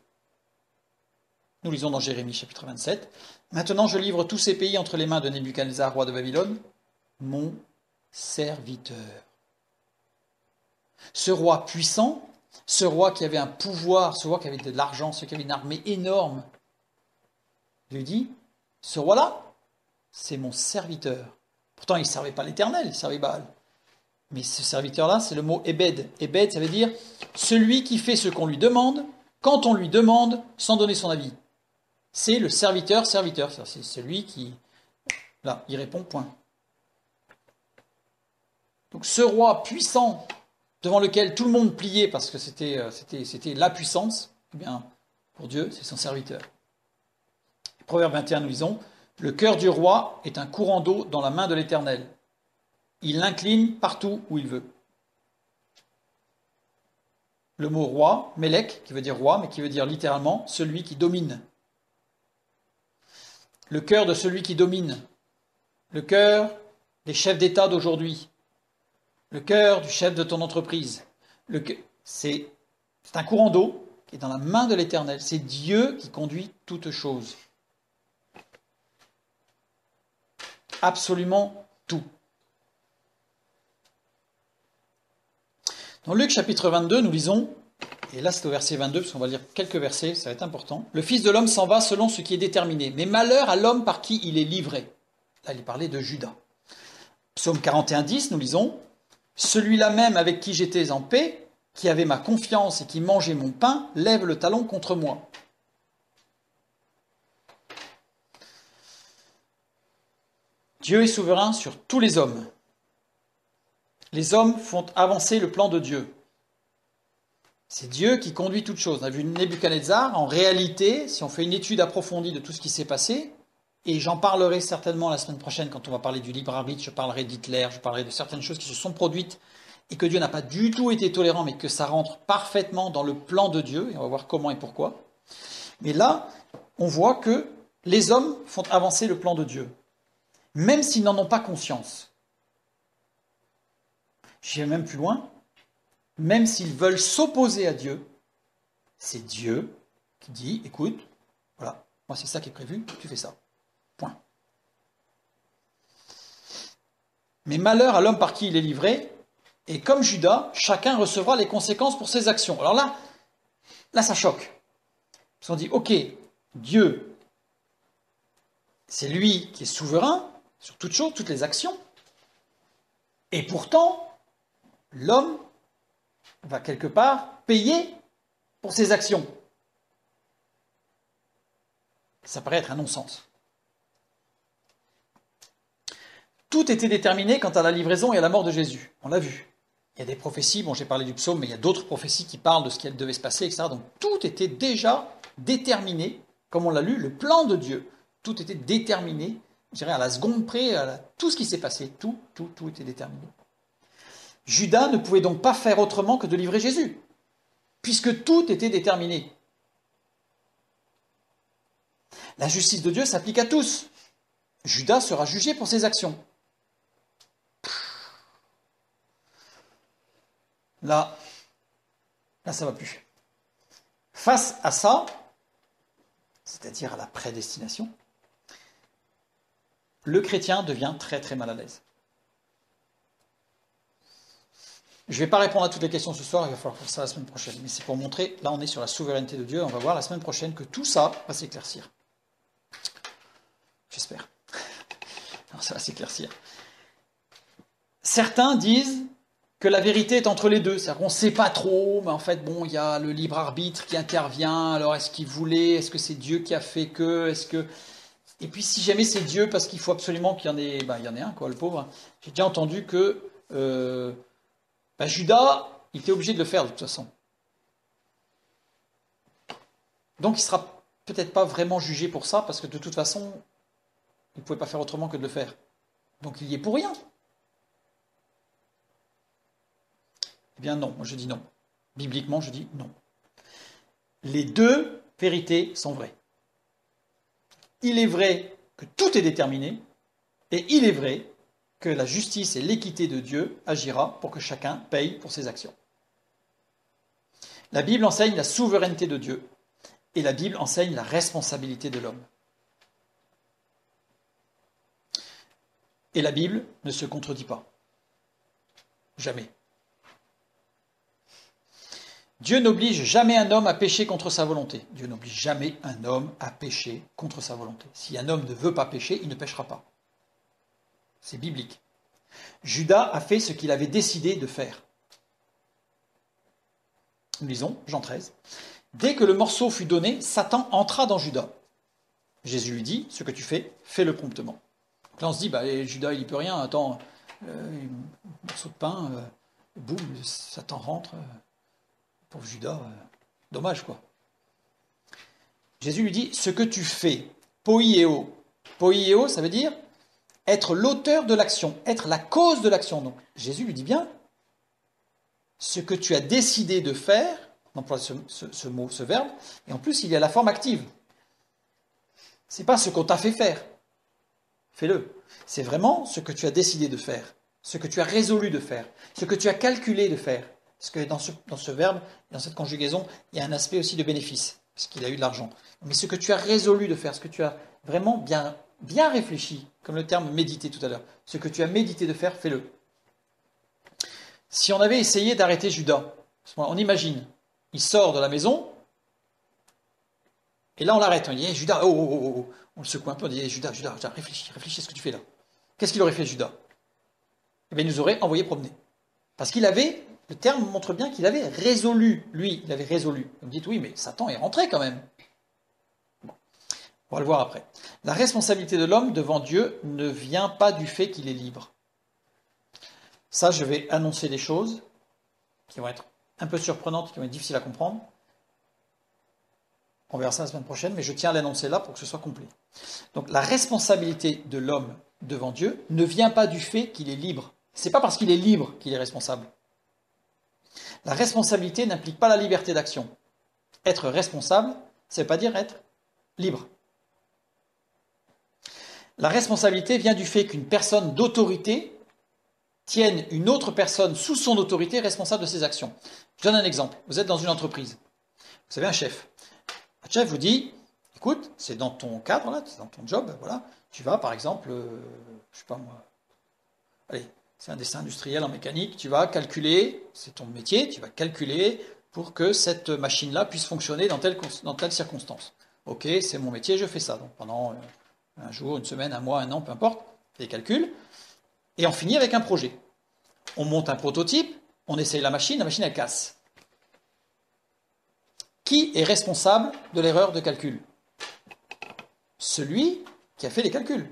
Nous lisons dans Jérémie chapitre 27. Maintenant je livre tous ces pays entre les mains de Nebuchadnezzar, roi de Babylone, mon serviteur. Ce roi puissant, ce roi qui avait un pouvoir, ce roi qui avait de l'argent, ce qui avait une armée énorme, lui dit, ce roi-là, c'est mon serviteur. Pourtant il ne servait pas l'Éternel, il servait Baal. Mais ce serviteur-là, c'est le mot Ebed. Ebed, ça veut dire celui qui fait ce qu'on lui demande, quand on lui demande, sans donner son avis. C'est le serviteur. C'est celui qui, là, il répond, point. Donc ce roi puissant, devant lequel tout le monde pliait parce que c'était la puissance, eh bien, pour Dieu, c'est son serviteur. Proverbe 21, nous lisons, « Le cœur du roi est un courant d'eau dans la main de l'Éternel. Il l'incline partout où il veut. » Le mot roi, Mélec, qui veut dire roi, mais qui veut dire littéralement celui qui domine. Le cœur de celui qui domine. Le cœur des chefs d'État d'aujourd'hui. Le cœur du chef de ton entreprise. C'est un courant d'eau qui est dans la main de l'Éternel. C'est Dieu qui conduit toutes choses. Absolument tout. Dans Luc chapitre 22, nous lisons, et là c'est au verset 22, parce qu'on va lire quelques versets, ça va être important. « Le Fils de l'homme s'en va selon ce qui est déterminé, mais malheur à l'homme par qui il est livré. » Là il parlait de Judas. Psaume 41, 10, nous lisons, « Celui-là même avec qui j'étais en paix, qui avait ma confiance et qui mangeait mon pain, lève le talon contre moi. » Dieu est souverain sur tous les hommes. Les hommes font avancer le plan de Dieu. C'est Dieu qui conduit toutes choses. On a vu Nebuchadnezzar, en réalité, si on fait une étude approfondie de tout ce qui s'est passé, et j'en parlerai certainement la semaine prochaine quand on va parler du libre arbitre, je parlerai d'Hitler, je parlerai de certaines choses qui se sont produites et que Dieu n'a pas du tout été tolérant, mais que ça rentre parfaitement dans le plan de Dieu, et on va voir comment et pourquoi. Mais là, on voit que les hommes font avancer le plan de Dieu, même s'ils n'en ont pas conscience. J'irai même plus loin, même s'ils veulent s'opposer à Dieu, c'est Dieu qui dit, écoute, voilà, moi c'est ça qui est prévu, tu fais ça. Point. Mais malheur à l'homme par qui il est livré, et comme Judas, chacun recevra les conséquences pour ses actions. Alors là ça choque. Parce qu'on dit, ok, Dieu, c'est lui qui est souverain sur toutes choses, toutes les actions, et pourtant, l'homme va quelque part payer pour ses actions. Ça paraît être un non-sens. Tout était déterminé quant à la livraison et à la mort de Jésus. On l'a vu. Il y a des prophéties, bon j'ai parlé du psaume, mais il y a d'autres prophéties qui parlent de ce qui devait se passer, etc. Donc tout était déjà déterminé, comme on l'a lu, le plan de Dieu. Tout était déterminé, je dirais à la seconde près, tout ce qui s'est passé, tout était déterminé. Judas ne pouvait donc pas faire autrement que de livrer Jésus, puisque tout était déterminé. La justice de Dieu s'applique à tous. Judas sera jugé pour ses actions. Là, ça va plus. Face à ça, c'est-à-dire à la prédestination, le chrétien devient très très mal à l'aise. Je ne vais pas répondre à toutes les questions ce soir, il va falloir faire ça la semaine prochaine. Mais c'est pour montrer, là on est sur la souveraineté de Dieu, on va voir la semaine prochaine que tout ça va s'éclaircir. J'espère. Alors ça va s'éclaircir. Certains disent que la vérité est entre les deux, c'est-à-dire qu'on ne sait pas trop, mais en fait, bon, il y a le libre arbitre qui intervient, alors est-ce qu'il voulait, est-ce que c'est Dieu qui a fait que, est-ce que... Et puis si jamais c'est Dieu, parce qu'il faut absolument qu'il y en ait, il y en ait un, quoi, le pauvre. J'ai déjà entendu que Judas, il était obligé de le faire de toute façon. Donc il ne sera peut-être pas vraiment jugé pour ça, parce que de toute façon, il ne pouvait pas faire autrement que de le faire. Donc il y est pour rien. Eh bien non, moi je dis non. Bibliquement, je dis non. Les deux vérités sont vraies. Il est vrai que tout est déterminé, et il est vrai que la justice et l'équité de Dieu agira pour que chacun paye pour ses actions. La Bible enseigne la souveraineté de Dieu, et la Bible enseigne la responsabilité de l'homme. Et la Bible ne se contredit pas. Jamais. Dieu n'oblige jamais un homme à pécher contre sa volonté. Dieu n'oblige jamais un homme à pécher contre sa volonté. Si un homme ne veut pas pécher, il ne péchera pas. C'est biblique. Judas a fait ce qu'il avait décidé de faire. Nous lisons, Jean 13. Dès que le morceau fut donné, Satan entra dans Judas. Jésus lui dit, ce que tu fais, fais-le promptement. Donc là on se dit, Judas il n'y peut rien, attends, un morceau de pain, boum, Satan rentre, pauvre Judas, dommage quoi. Jésus lui dit, ce que tu fais, poieo. Poieo, ça veut dire être l'auteur de l'action, être la cause de l'action. Donc Jésus lui dit bien, ce que tu as décidé de faire, on emploie ce mot, ce verbe, et en plus il y a la forme active. C'est pas ce qu'on t'a fait faire, fais-le. C'est vraiment ce que tu as décidé de faire, ce que tu as résolu de faire, ce que tu as calculé de faire. Parce que dans ce verbe, dans cette conjugaison, il y a un aspect aussi de bénéfice, parce qu'il a eu de l'argent. Mais ce que tu as résolu de faire, ce que tu as vraiment bien réfléchi, comme le terme méditer tout à l'heure, ce que tu as médité de faire, fais-le. Si on avait essayé d'arrêter Judas, on imagine, il sort de la maison, et là on l'arrête, on dit, Judas, oh, on le secoue un peu, on dit, Judas, réfléchis à ce que tu fais là. Qu'est-ce qu'il aurait fait Judas? Eh bien, il nous aurait envoyé promener. Parce qu'il avait, le terme montre bien qu'il avait résolu, lui, il avait résolu. Vous me dites, oui, mais Satan est rentré quand même. Bon, on va le voir après. La responsabilité de l'homme devant Dieu ne vient pas du fait qu'il est libre. Ça, je vais annoncer des choses qui vont être un peu surprenantes, qui vont être difficiles à comprendre. On verra ça la semaine prochaine, mais je tiens à l'annoncer là pour que ce soit complet. Donc la responsabilité de l'homme devant Dieu ne vient pas du fait qu'il est libre. Ce n'est pas parce qu'il est libre qu'il est responsable. La responsabilité n'implique pas la liberté d'action. Être responsable, ça ne veut pas dire être libre. La responsabilité vient du fait qu'une personne d'autorité tienne une autre personne sous son autorité responsable de ses actions. Je donne un exemple. Vous êtes dans une entreprise. Vous avez un chef. Le chef vous dit, écoute, c'est dans ton cadre, là, c'est dans ton job, voilà. Tu vas, par exemple, je sais pas moi, allez, c'est un dessin industriel en mécanique, tu vas calculer, c'est ton métier, tu vas calculer pour que cette machine-là puisse fonctionner dans telle circonstance. Ok, c'est mon métier, je fais ça. Donc pendant un jour, une semaine, un mois, un an, peu importe, les calculs. Et on finit avec un projet. On monte un prototype, on essaye la machine elle casse. Qui est responsable de l'erreur de calcul? Celui qui a fait les calculs.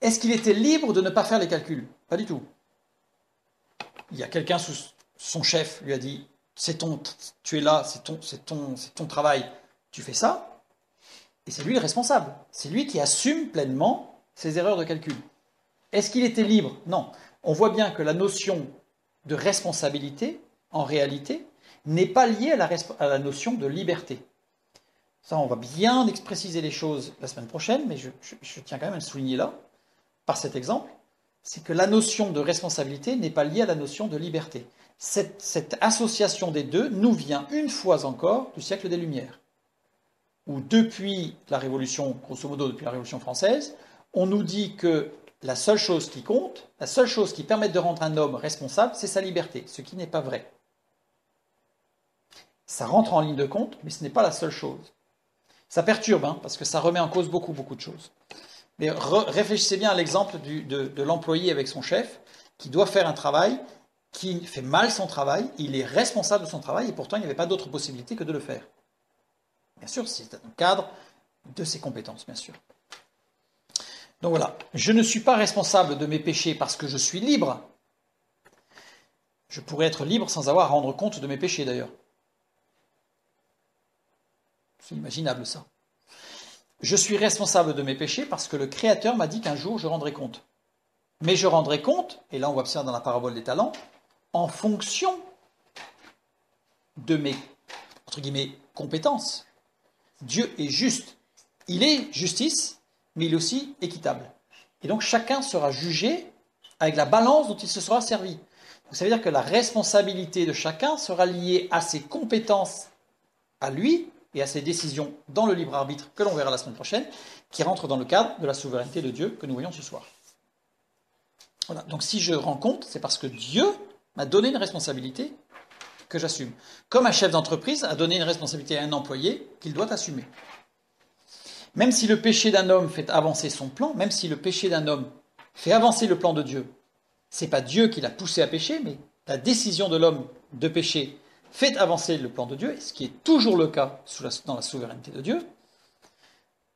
Est-ce qu'il était libre de ne pas faire les calculs? Pas du tout. Il y a quelqu'un sous son chef lui a dit, tu es là, c'est ton travail, tu fais ça, et c'est lui le responsable. C'est lui qui assume pleinement ses erreurs de calcul. Est-ce qu'il était libre? Non. On voit bien que la notion de responsabilité, en réalité, n'est pas liée à la notion de liberté. Ça, on va bien préciser les choses la semaine prochaine, mais je tiens quand même à le souligner là, par cet exemple, c'est que la notion de responsabilité n'est pas liée à la notion de liberté. Cette association des deux nous vient une fois encore du siècle des Lumières, où depuis la Révolution, grosso modo depuis la Révolution française, on nous dit que la seule chose qui compte, la seule chose qui permet de rendre un homme responsable, c'est sa liberté, ce qui n'est pas vrai. Ça rentre en ligne de compte, mais ce n'est pas la seule chose. Ça perturbe, parce que ça remet en cause beaucoup de choses. Mais réfléchissez bien à l'exemple de l'employé avec son chef, qui doit faire un travail, qui fait mal son travail, il est responsable de son travail, et pourtant il n'y avait pas d'autre possibilité que de le faire. Bien sûr, c'est dans le cadre de ses compétences, bien sûr. Donc voilà, je ne suis pas responsable de mes péchés parce que je suis libre. Je pourrais être libre sans avoir à rendre compte de mes péchés d'ailleurs. C'est imaginable ça. Je suis responsable de mes péchés parce que le Créateur m'a dit qu'un jour je rendrai compte. Mais je rendrai compte, et là on voit ça dans la parabole des talents, en fonction de mes, entre guillemets, compétences. Dieu est juste. Il est justice, mais il est aussi équitable. Et donc chacun sera jugé avec la balance dont il se sera servi. Donc ça veut dire que la responsabilité de chacun sera liée à ses compétences à lui et à ses décisions dans le libre arbitre que l'on verra la semaine prochaine, qui rentrent dans le cadre de la souveraineté de Dieu que nous voyons ce soir. Voilà. Donc si je rends compte, c'est parce que Dieu m'a donné une responsabilité que j'assume. Comme un chef d'entreprise a donné une responsabilité à un employé qu'il doit assumer. Même si le péché d'un homme fait avancer son plan, même si le péché d'un homme fait avancer le plan de Dieu, c'est pas Dieu qui l'a poussé à pécher, mais la décision de l'homme de pécher fait avancer le plan de Dieu, ce qui est toujours le cas dans la souveraineté de Dieu.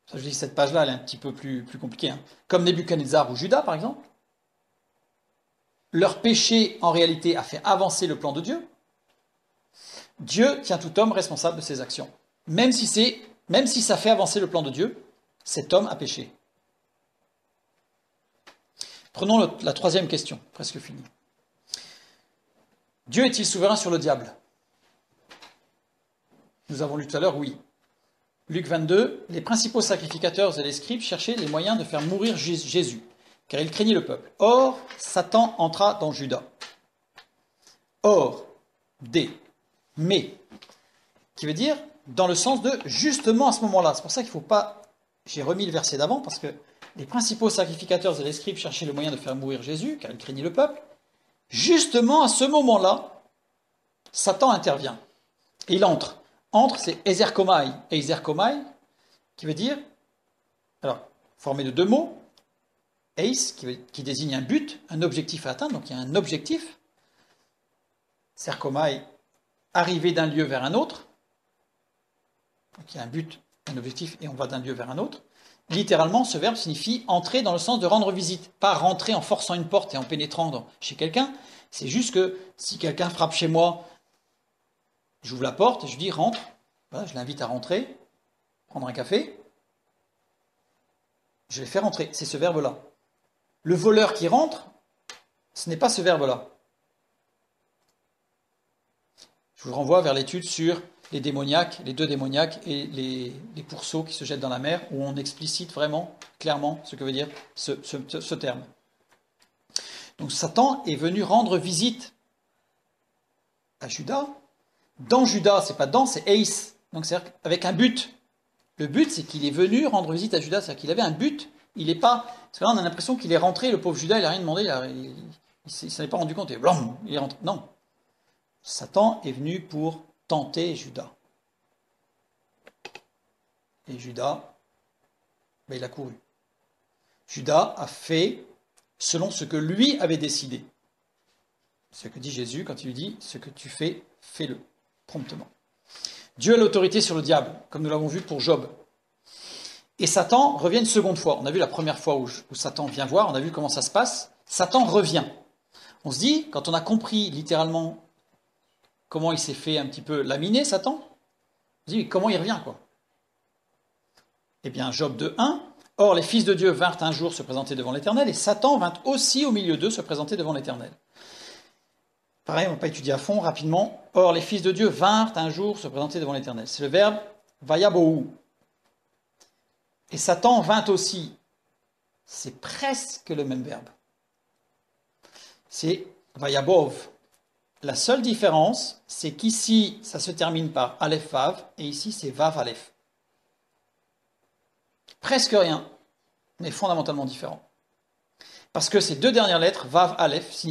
Ça, je dis cette page-là, elle est un petit peu plus compliquée. Hein. Comme Nebuchadnezzar ou Judas, par exemple. Leur péché, en réalité, a fait avancer le plan de Dieu. Dieu tient tout homme responsable de ses actions. Même si ça fait avancer le plan de Dieu, cet homme a péché. Prenons la troisième question, presque finie. Dieu est-il souverain sur le diable? Nous avons lu tout à l'heure, oui. Luc 22, les principaux sacrificateurs et les scribes cherchaient les moyens de faire mourir Jésus, car ils craignaient le peuple. Or, Satan entra dans Judas. Or, mais, qui veut dire dans le sens de justement à ce moment-là. C'est pour ça qu'il ne faut pas... J'ai remis le verset d'avant, parce que les principaux sacrificateurs et les scribes cherchaient le moyen de faire mourir Jésus, car ils craignaient le peuple. Justement, à ce moment-là, Satan intervient. Et il entre. Entre, c'est Ezerkomai. Et Ezerkomai, qui veut dire, alors, formé de deux mots, Eis, qui désigne un but, un objectif à atteindre, donc il y a un objectif. Zerkomai, arriver d'un lieu vers un autre. Donc il y a un but, un objectif, et on va d'un lieu vers un autre. Littéralement, ce verbe signifie entrer dans le sens de rendre visite, pas rentrer en forçant une porte et en pénétrant chez quelqu'un. C'est juste que si quelqu'un frappe chez moi, j'ouvre la porte et je dis rentre. Voilà, je l'invite à rentrer, prendre un café. Je vais faire rentrer. C'est ce verbe-là. Le voleur qui rentre, ce n'est pas ce verbe-là. Je vous renvoie vers l'étude sur les démoniaques, les deux démoniaques et les pourceaux qui se jettent dans la mer, où on explicite vraiment, clairement, ce que veut dire ce terme. Donc Satan est venu rendre visite à Judas. Dans Judas, c'est pas dans, c'est Eis. Donc c'est avec un but. Le but, c'est qu'il est venu rendre visite à Judas, c'est-à-dire qu'il avait un but. Il n'est pas. Parce que là, on a l'impression qu'il est rentré, le pauvre Judas, il n'a rien demandé, il ne s'en est pas rendu compte, et blam, il est rentré. Non. Satan est venu pour tenter Judas. Et Judas, ben, il a couru. Judas a fait selon ce que lui avait décidé. Ce que dit Jésus quand il lui dit, ce que tu fais, fais-le, promptement. Dieu a l'autorité sur le diable, comme nous l'avons vu pour Job. Et Satan revient une seconde fois. On a vu la première fois où Satan vient voir, on a vu comment ça se passe. Satan revient. On se dit, quand on a compris littéralement comment il s'est fait un petit peu laminer, Satan, on se dit, mais comment il revient, quoi? Eh bien, Job 2.1, or les fils de Dieu vinrent un jour se présenter devant l'Éternel, et Satan vint aussi au milieu d'eux se présenter devant l'Éternel. Pareil, on ne va pas étudier à fond, rapidement. Or les fils de Dieu vinrent un jour se présenter devant l'Éternel. C'est le verbe vayabohu. Et Satan vint aussi. C'est presque le même verbe. C'est vayabov. La seule différence, c'est qu'ici, ça se termine par Aleph Vav, et ici, c'est Vav Aleph. Presque rien, mais fondamentalement différent. Parce que ces deux dernières lettres, Vav Aleph,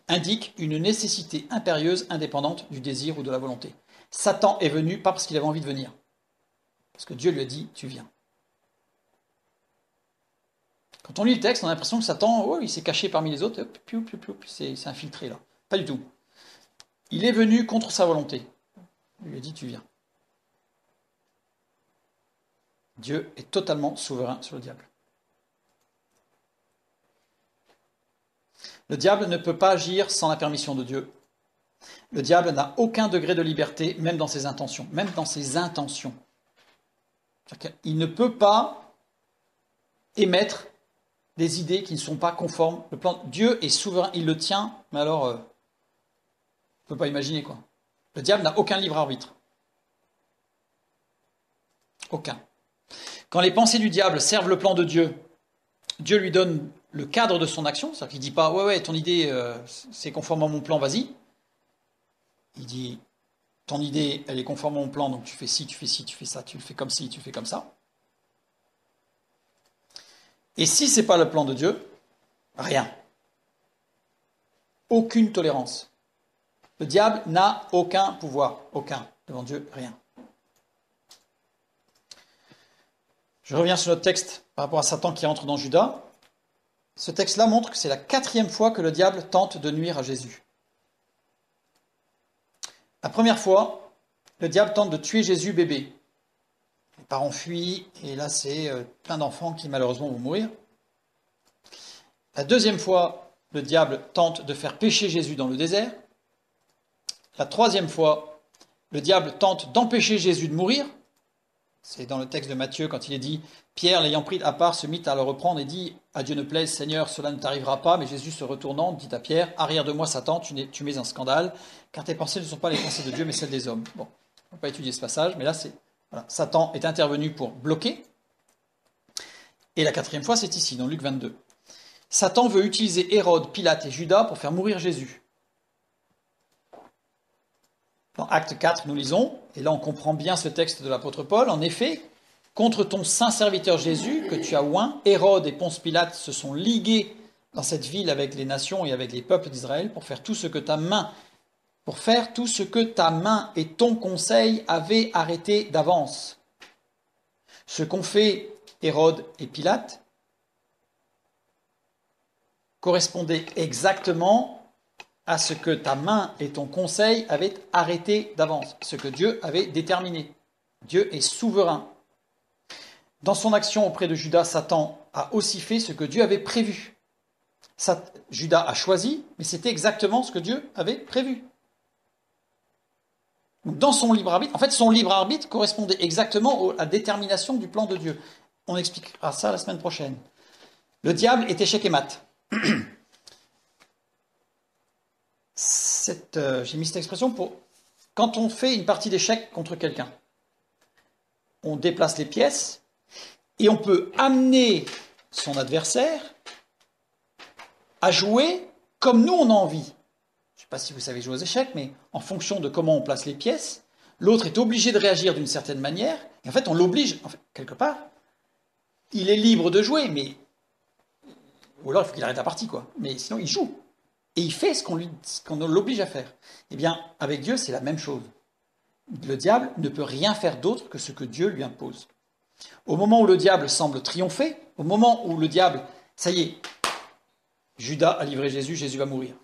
indiquent une nécessité impérieuse, indépendante du désir ou de la volonté. Satan est venu pas parce qu'il avait envie de venir. Parce que Dieu lui a dit, tu viens. Quand on lit le texte, on a l'impression que Satan, oh, il s'est caché parmi les autres, c'est infiltré là. Pas du tout. Il est venu contre sa volonté. Il lui a dit, tu viens. Dieu est totalement souverain sur le diable. Le diable ne peut pas agir sans la permission de Dieu. Le diable n'a aucun degré de liberté, même dans ses intentions. Même dans ses intentions. Il ne peut pas émettre des idées qui ne sont pas conformes. Le plan, Dieu est souverain, il le tient, mais alors, on ne peut pas imaginer quoi. Le diable n'a aucun libre arbitre. Aucun. Quand les pensées du diable servent le plan de Dieu, Dieu lui donne le cadre de son action, c'est-à-dire qu'il ne dit pas « ouais, ton idée, c'est conforme à mon plan, vas-y ». Il dit « ton idée, elle est conforme à mon plan, donc tu fais ci, tu fais ci, tu fais ça, tu le fais comme ci, tu fais comme ça ». Et si ce n'est pas le plan de Dieu, rien. Aucune tolérance. Le diable n'a aucun pouvoir, aucun. Devant Dieu, rien. Je reviens sur notre texte par rapport à Satan qui entre dans Judas. Ce texte-là montre que c'est la 4e fois que le diable tente de nuire à Jésus. La première fois, le diable tente de tuer Jésus bébé. Les parents fuient, et là c'est plein d'enfants qui malheureusement vont mourir. La 2e fois, le diable tente de faire pécher Jésus dans le désert. La 3e fois, le diable tente d'empêcher Jésus de mourir. C'est dans le texte de Matthieu quand il est dit « Pierre, l'ayant pris à part, se mit à le reprendre et dit « À Dieu ne plaise, Seigneur, cela ne t'arrivera pas. » Mais Jésus, se retournant, dit à Pierre « Arrière de moi, Satan, tu mets un scandale, car tes pensées ne sont pas les pensées de Dieu, mais celles des hommes. » Bon, on ne va pas étudier ce passage, mais là, voilà, Satan est intervenu pour bloquer. Et la 4e fois, c'est ici, dans Luc 22. Satan veut utiliser Hérode, Pilate et Judas pour faire mourir Jésus. Dans Acte 4, nous lisons, et là on comprend bien ce texte de l'apôtre Paul, en effet, contre ton saint serviteur Jésus, que tu as oint, Hérode et Ponce Pilate se sont ligués dans cette ville avec les nations et avec les peuples d'Israël pour faire tout ce que ta main et ton conseil avaient arrêté d'avance. Ce qu'ont fait Hérode et Pilate correspondait exactement à ce que ta main et ton conseil avaient arrêté d'avance, ce que Dieu avait déterminé. Dieu est souverain. Dans son action auprès de Judas, Satan a aussi fait ce que Dieu avait prévu. Judas a choisi, mais c'était exactement ce que Dieu avait prévu. Donc dans son libre arbitre, en fait, son libre arbitre correspondait exactement à la détermination du plan de Dieu. On expliquera ça la semaine prochaine. Le diable est échec et mat. J'ai mis cette expression pour quand on fait une partie d'échecs contre quelqu'un. On déplace les pièces et on peut amener son adversaire à jouer comme nous on a envie. Je ne sais pas si vous savez jouer aux échecs, mais en fonction de comment on place les pièces, l'autre est obligé de réagir d'une certaine manière. Et en fait, on l'oblige, quelque part, il est libre de jouer, mais ou alors il faut qu'il arrête la partie, quoi. Mais sinon, il joue. Et il fait ce qu'on l'oblige à faire. Eh bien, avec Dieu, c'est la même chose. Le diable ne peut rien faire d'autre que ce que Dieu lui impose. Au moment où le diable semble triompher, au moment où le diable, ça y est, Judas a livré Jésus, Jésus va mourir.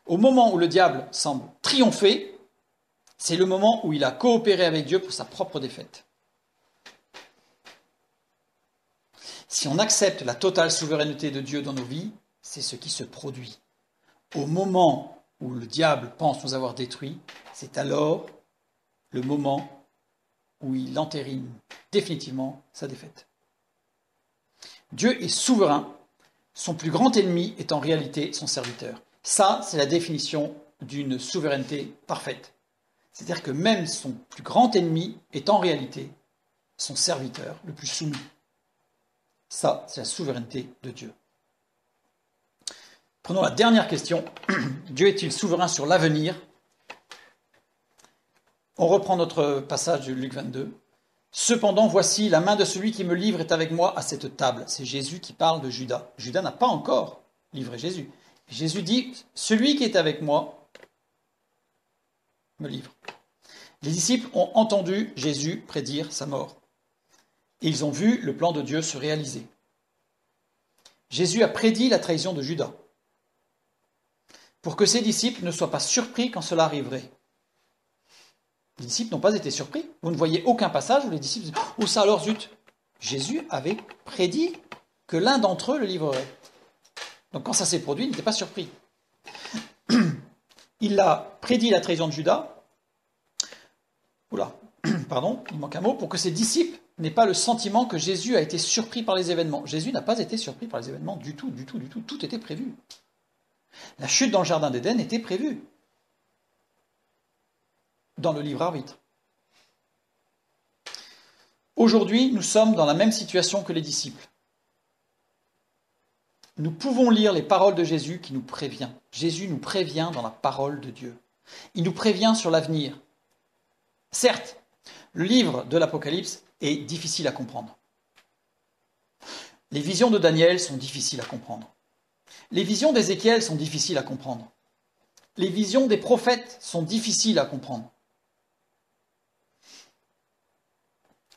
Au moment où le diable semble triompher, c'est le moment où il a coopéré avec Dieu pour sa propre défaite. Si on accepte la totale souveraineté de Dieu dans nos vies, c'est ce qui se produit. Au moment où le diable pense nous avoir détruits, c'est alors le moment où il entérine définitivement sa défaite. Dieu est souverain, son plus grand ennemi est en réalité son serviteur. Ça, c'est la définition d'une souveraineté parfaite. C'est-à-dire que même son plus grand ennemi est en réalité son serviteur le plus soumis. Ça, c'est la souveraineté de Dieu. Prenons la dernière question. Dieu est-il souverain sur l'avenir? On reprend notre passage de Luc 22. Cependant, voici, la main de celui qui me livre est avec moi à cette table. C'est Jésus qui parle de Judas. Judas n'a pas encore livré Jésus. Jésus dit, celui qui est avec moi me livre. Les disciples ont entendu Jésus prédire sa mort. Et ils ont vu le plan de Dieu se réaliser. Jésus a prédit la trahison de Judas, pour que ses disciples ne soient pas surpris quand cela arriverait. Les disciples n'ont pas été surpris. Vous ne voyez aucun passage où les disciples disent « Oh ça alors, zut !» Jésus avait prédit que l'un d'entre eux le livrerait. Donc quand ça s'est produit, il n'était pas surpris. Il a prédit la trahison de Judas. Pardon, il manque un mot. Pour que ses disciples n'aient pas le sentiment que Jésus a été surpris par les événements. Jésus n'a pas été surpris par les événements du tout. Tout était prévu. La chute dans le jardin d'Éden était prévue dans le livre arbitre. Aujourd'hui, nous sommes dans la même situation que les disciples. Nous pouvons lire les paroles de Jésus qui nous prévient. Jésus nous prévient dans la parole de Dieu. Il nous prévient sur l'avenir. Certes, le livre de l'Apocalypse est difficile à comprendre. Les visions de Daniel sont difficiles à comprendre. Les visions d'Ézéchiel sont difficiles à comprendre. Les visions des prophètes sont difficiles à comprendre.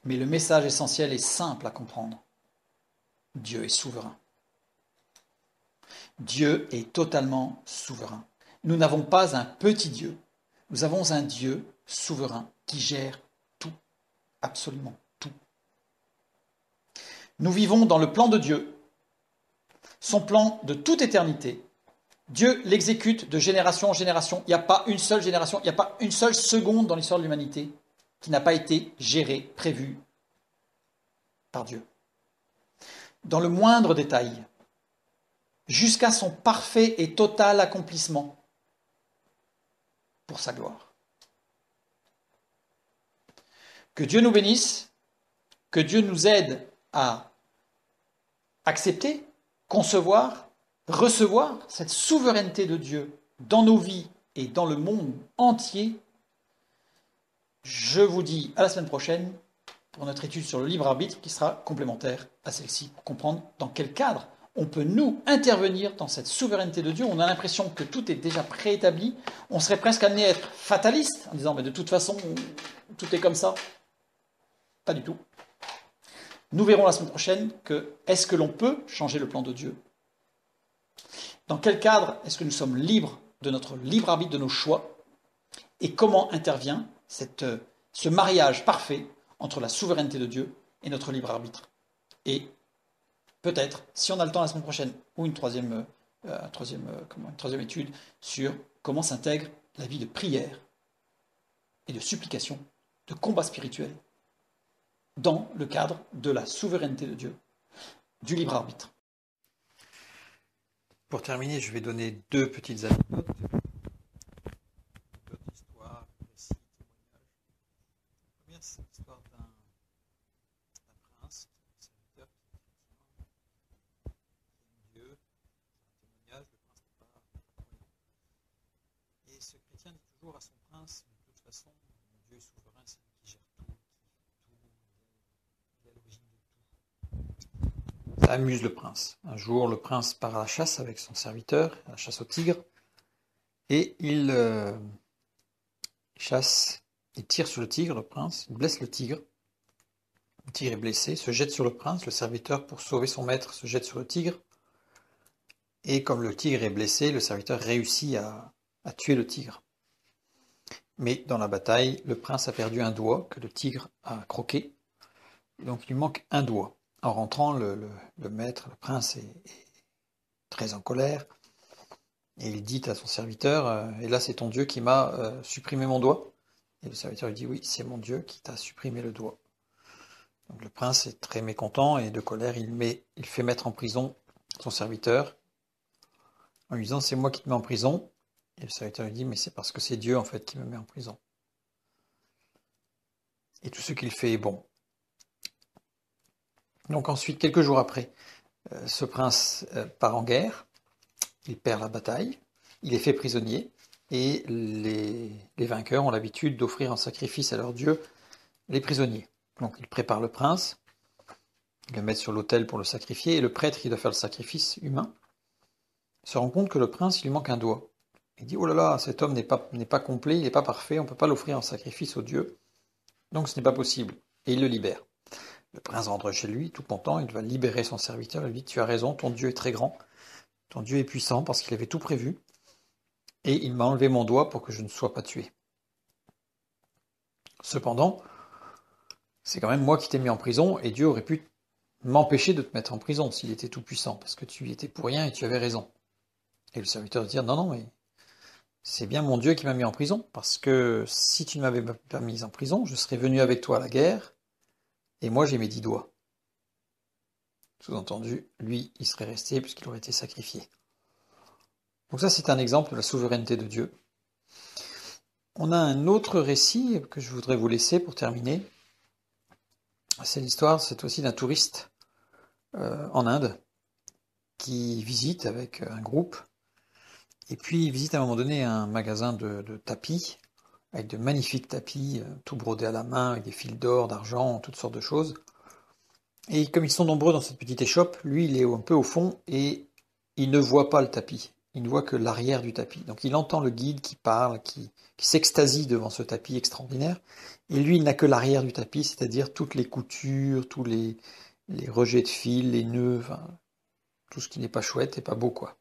Mais le message essentiel est simple à comprendre. Dieu est souverain. Dieu est totalement souverain. Nous n'avons pas un petit Dieu. Nous avons un Dieu souverain qui gère tout, absolument tout. Nous vivons dans le plan de Dieu, son plan de toute éternité. Dieu l'exécute de génération en génération. Il n'y a pas une seule génération, il n'y a pas une seule seconde dans l'histoire de l'humanité qui n'a pas été gérée, prévue par Dieu. Dans le moindre détail, jusqu'à son parfait et total accomplissement pour sa gloire. Que Dieu nous bénisse, que Dieu nous aide à accepter, concevoir, recevoir cette souveraineté de Dieu dans nos vies et dans le monde entier. Je vous dis à la semaine prochaine pour notre étude sur le libre arbitre qui sera complémentaire à celle-ci pour comprendre dans quel cadre on peut nous intervenir dans cette souveraineté de Dieu. On a l'impression que tout est déjà préétabli. On serait presque amené à être fataliste en disant mais de toute façon tout est comme ça. Pas du tout. Nous verrons la semaine prochaine que est-ce que l'on peut changer le plan de Dieu? Dans quel cadre est-ce que nous sommes libres de notre libre arbitre, de nos choix? Et comment intervient ce mariage parfait entre la souveraineté de Dieu et notre libre arbitre? Et peut-être, si on a le temps la semaine prochaine, ou une troisième étude sur comment s'intègre la vie de prière et de supplication, de combat spirituel, dans le cadre de la souveraineté de Dieu, du libre arbitre. Pour terminer, je vais donner deux petites anecdotes. D'autres histoires, récits, témoignages. La première, c'est l'histoire d'un prince, un serviteur qui aime Dieu. C'est un témoignage, le prince n'est pas croyant. Et ce chrétien dit toujours à son prince, de toute façon, Dieu est souverain, c'est lui qui gère tout, il est à l'origine de tout. Ça amuse le prince. Un jour, le prince part à la chasse avec son serviteur, à la chasse au tigre, et il chasse, il tire sur le tigre, le prince, il blesse le tigre. Le tigre est blessé, se jette sur le prince, le serviteur, pour sauver son maître, se jette sur le tigre. Et comme le tigre est blessé, le serviteur réussit à tuer le tigre. Mais dans la bataille, le prince a perdu un doigt que le tigre a croqué. Donc il lui manque un doigt. En rentrant, le maître, le prince est très en colère. Et il dit à son serviteur, et là c'est ton Dieu qui m'a supprimé mon doigt. Et le serviteur lui dit, oui, c'est mon Dieu qui t'a supprimé le doigt. Donc le prince est très mécontent et de colère, il fait mettre en prison son serviteur en lui disant, c'est moi qui te mets en prison. Et le serviteur lui dit, mais c'est parce que c'est Dieu en fait qui me met en prison. Et tout ce qu'il fait est bon. Donc ensuite, quelques jours après, ce prince part en guerre, il perd la bataille, il est fait prisonnier, et les vainqueurs ont l'habitude d'offrir en sacrifice à leur Dieu les prisonniers. Donc ils préparent le prince, ils le mettent sur l'autel pour le sacrifier, et le prêtre qui doit faire le sacrifice humain se rend compte que le prince, il lui manque un doigt. Il dit, oh là là, cet homme n'est pas complet, il n'est pas parfait, on ne peut pas l'offrir en sacrifice au Dieu, donc ce n'est pas possible. Et il le libère. Le prince rentre chez lui, tout content, il va libérer son serviteur, il lui dit, tu as raison, ton Dieu est très grand, ton Dieu est puissant, parce qu'il avait tout prévu, et il m'a enlevé mon doigt pour que je ne sois pas tué. Cependant, c'est quand même moi qui t'ai mis en prison, et Dieu aurait pu m'empêcher de te mettre en prison s'il était tout puissant, parce que tu y étais pour rien et tu avais raison. Et le serviteur dit, non, non, mais c'est bien mon Dieu qui m'a mis en prison, parce que si tu ne m'avais pas mis en prison, je serais venu avec toi à la guerre, et moi j'ai mes 10 doigts. Sous-entendu, lui, il serait resté puisqu'il aurait été sacrifié. Donc ça, c'est un exemple de la souveraineté de Dieu. On a un autre récit que je voudrais vous laisser pour terminer. C'est l'histoire, cette fois-ci, d'un touriste en Inde qui visite avec un groupe. Et puis, il visite à un moment donné un magasin de tapis, avec de magnifiques tapis, tout brodés à la main, avec des fils d'or, d'argent, toutes sortes de choses. Et comme ils sont nombreux dans cette petite échoppe, lui, il est un peu au fond et il ne voit pas le tapis. Il ne voit que l'arrière du tapis. Donc il entend le guide qui parle, qui s'extasie devant ce tapis extraordinaire. Et lui, il n'a que l'arrière du tapis, c'est-à-dire toutes les coutures, tous les rejets de fils, les nœuds, enfin, tout ce qui n'est pas chouette et pas beau, quoi.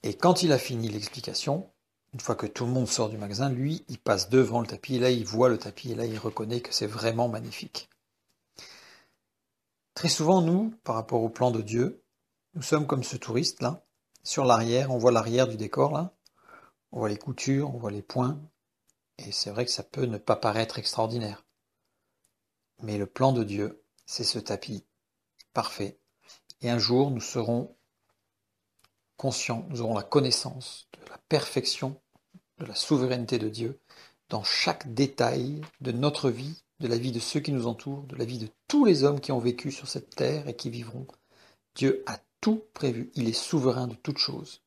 Et quand il a fini l'explication, une fois que tout le monde sort du magasin, lui, il passe devant le tapis, et là, il voit le tapis, et là, il reconnaît que c'est vraiment magnifique. Très souvent, nous, par rapport au plan de Dieu, nous sommes comme ce touriste là, sur l'arrière, on voit l'arrière du décor là, on voit les coutures, on voit les points, et c'est vrai que ça peut ne pas paraître extraordinaire. Mais le plan de Dieu, c'est ce tapis parfait. Et un jour, nous serons conscients, nous aurons la connaissance de la perfection, de la souveraineté de Dieu dans chaque détail de notre vie, de la vie de ceux qui nous entourent, de la vie de tous les hommes qui ont vécu sur cette terre et qui vivront. Dieu a tout prévu, il est souverain de toutes choses.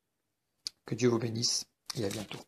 Que Dieu vous bénisse et à bientôt.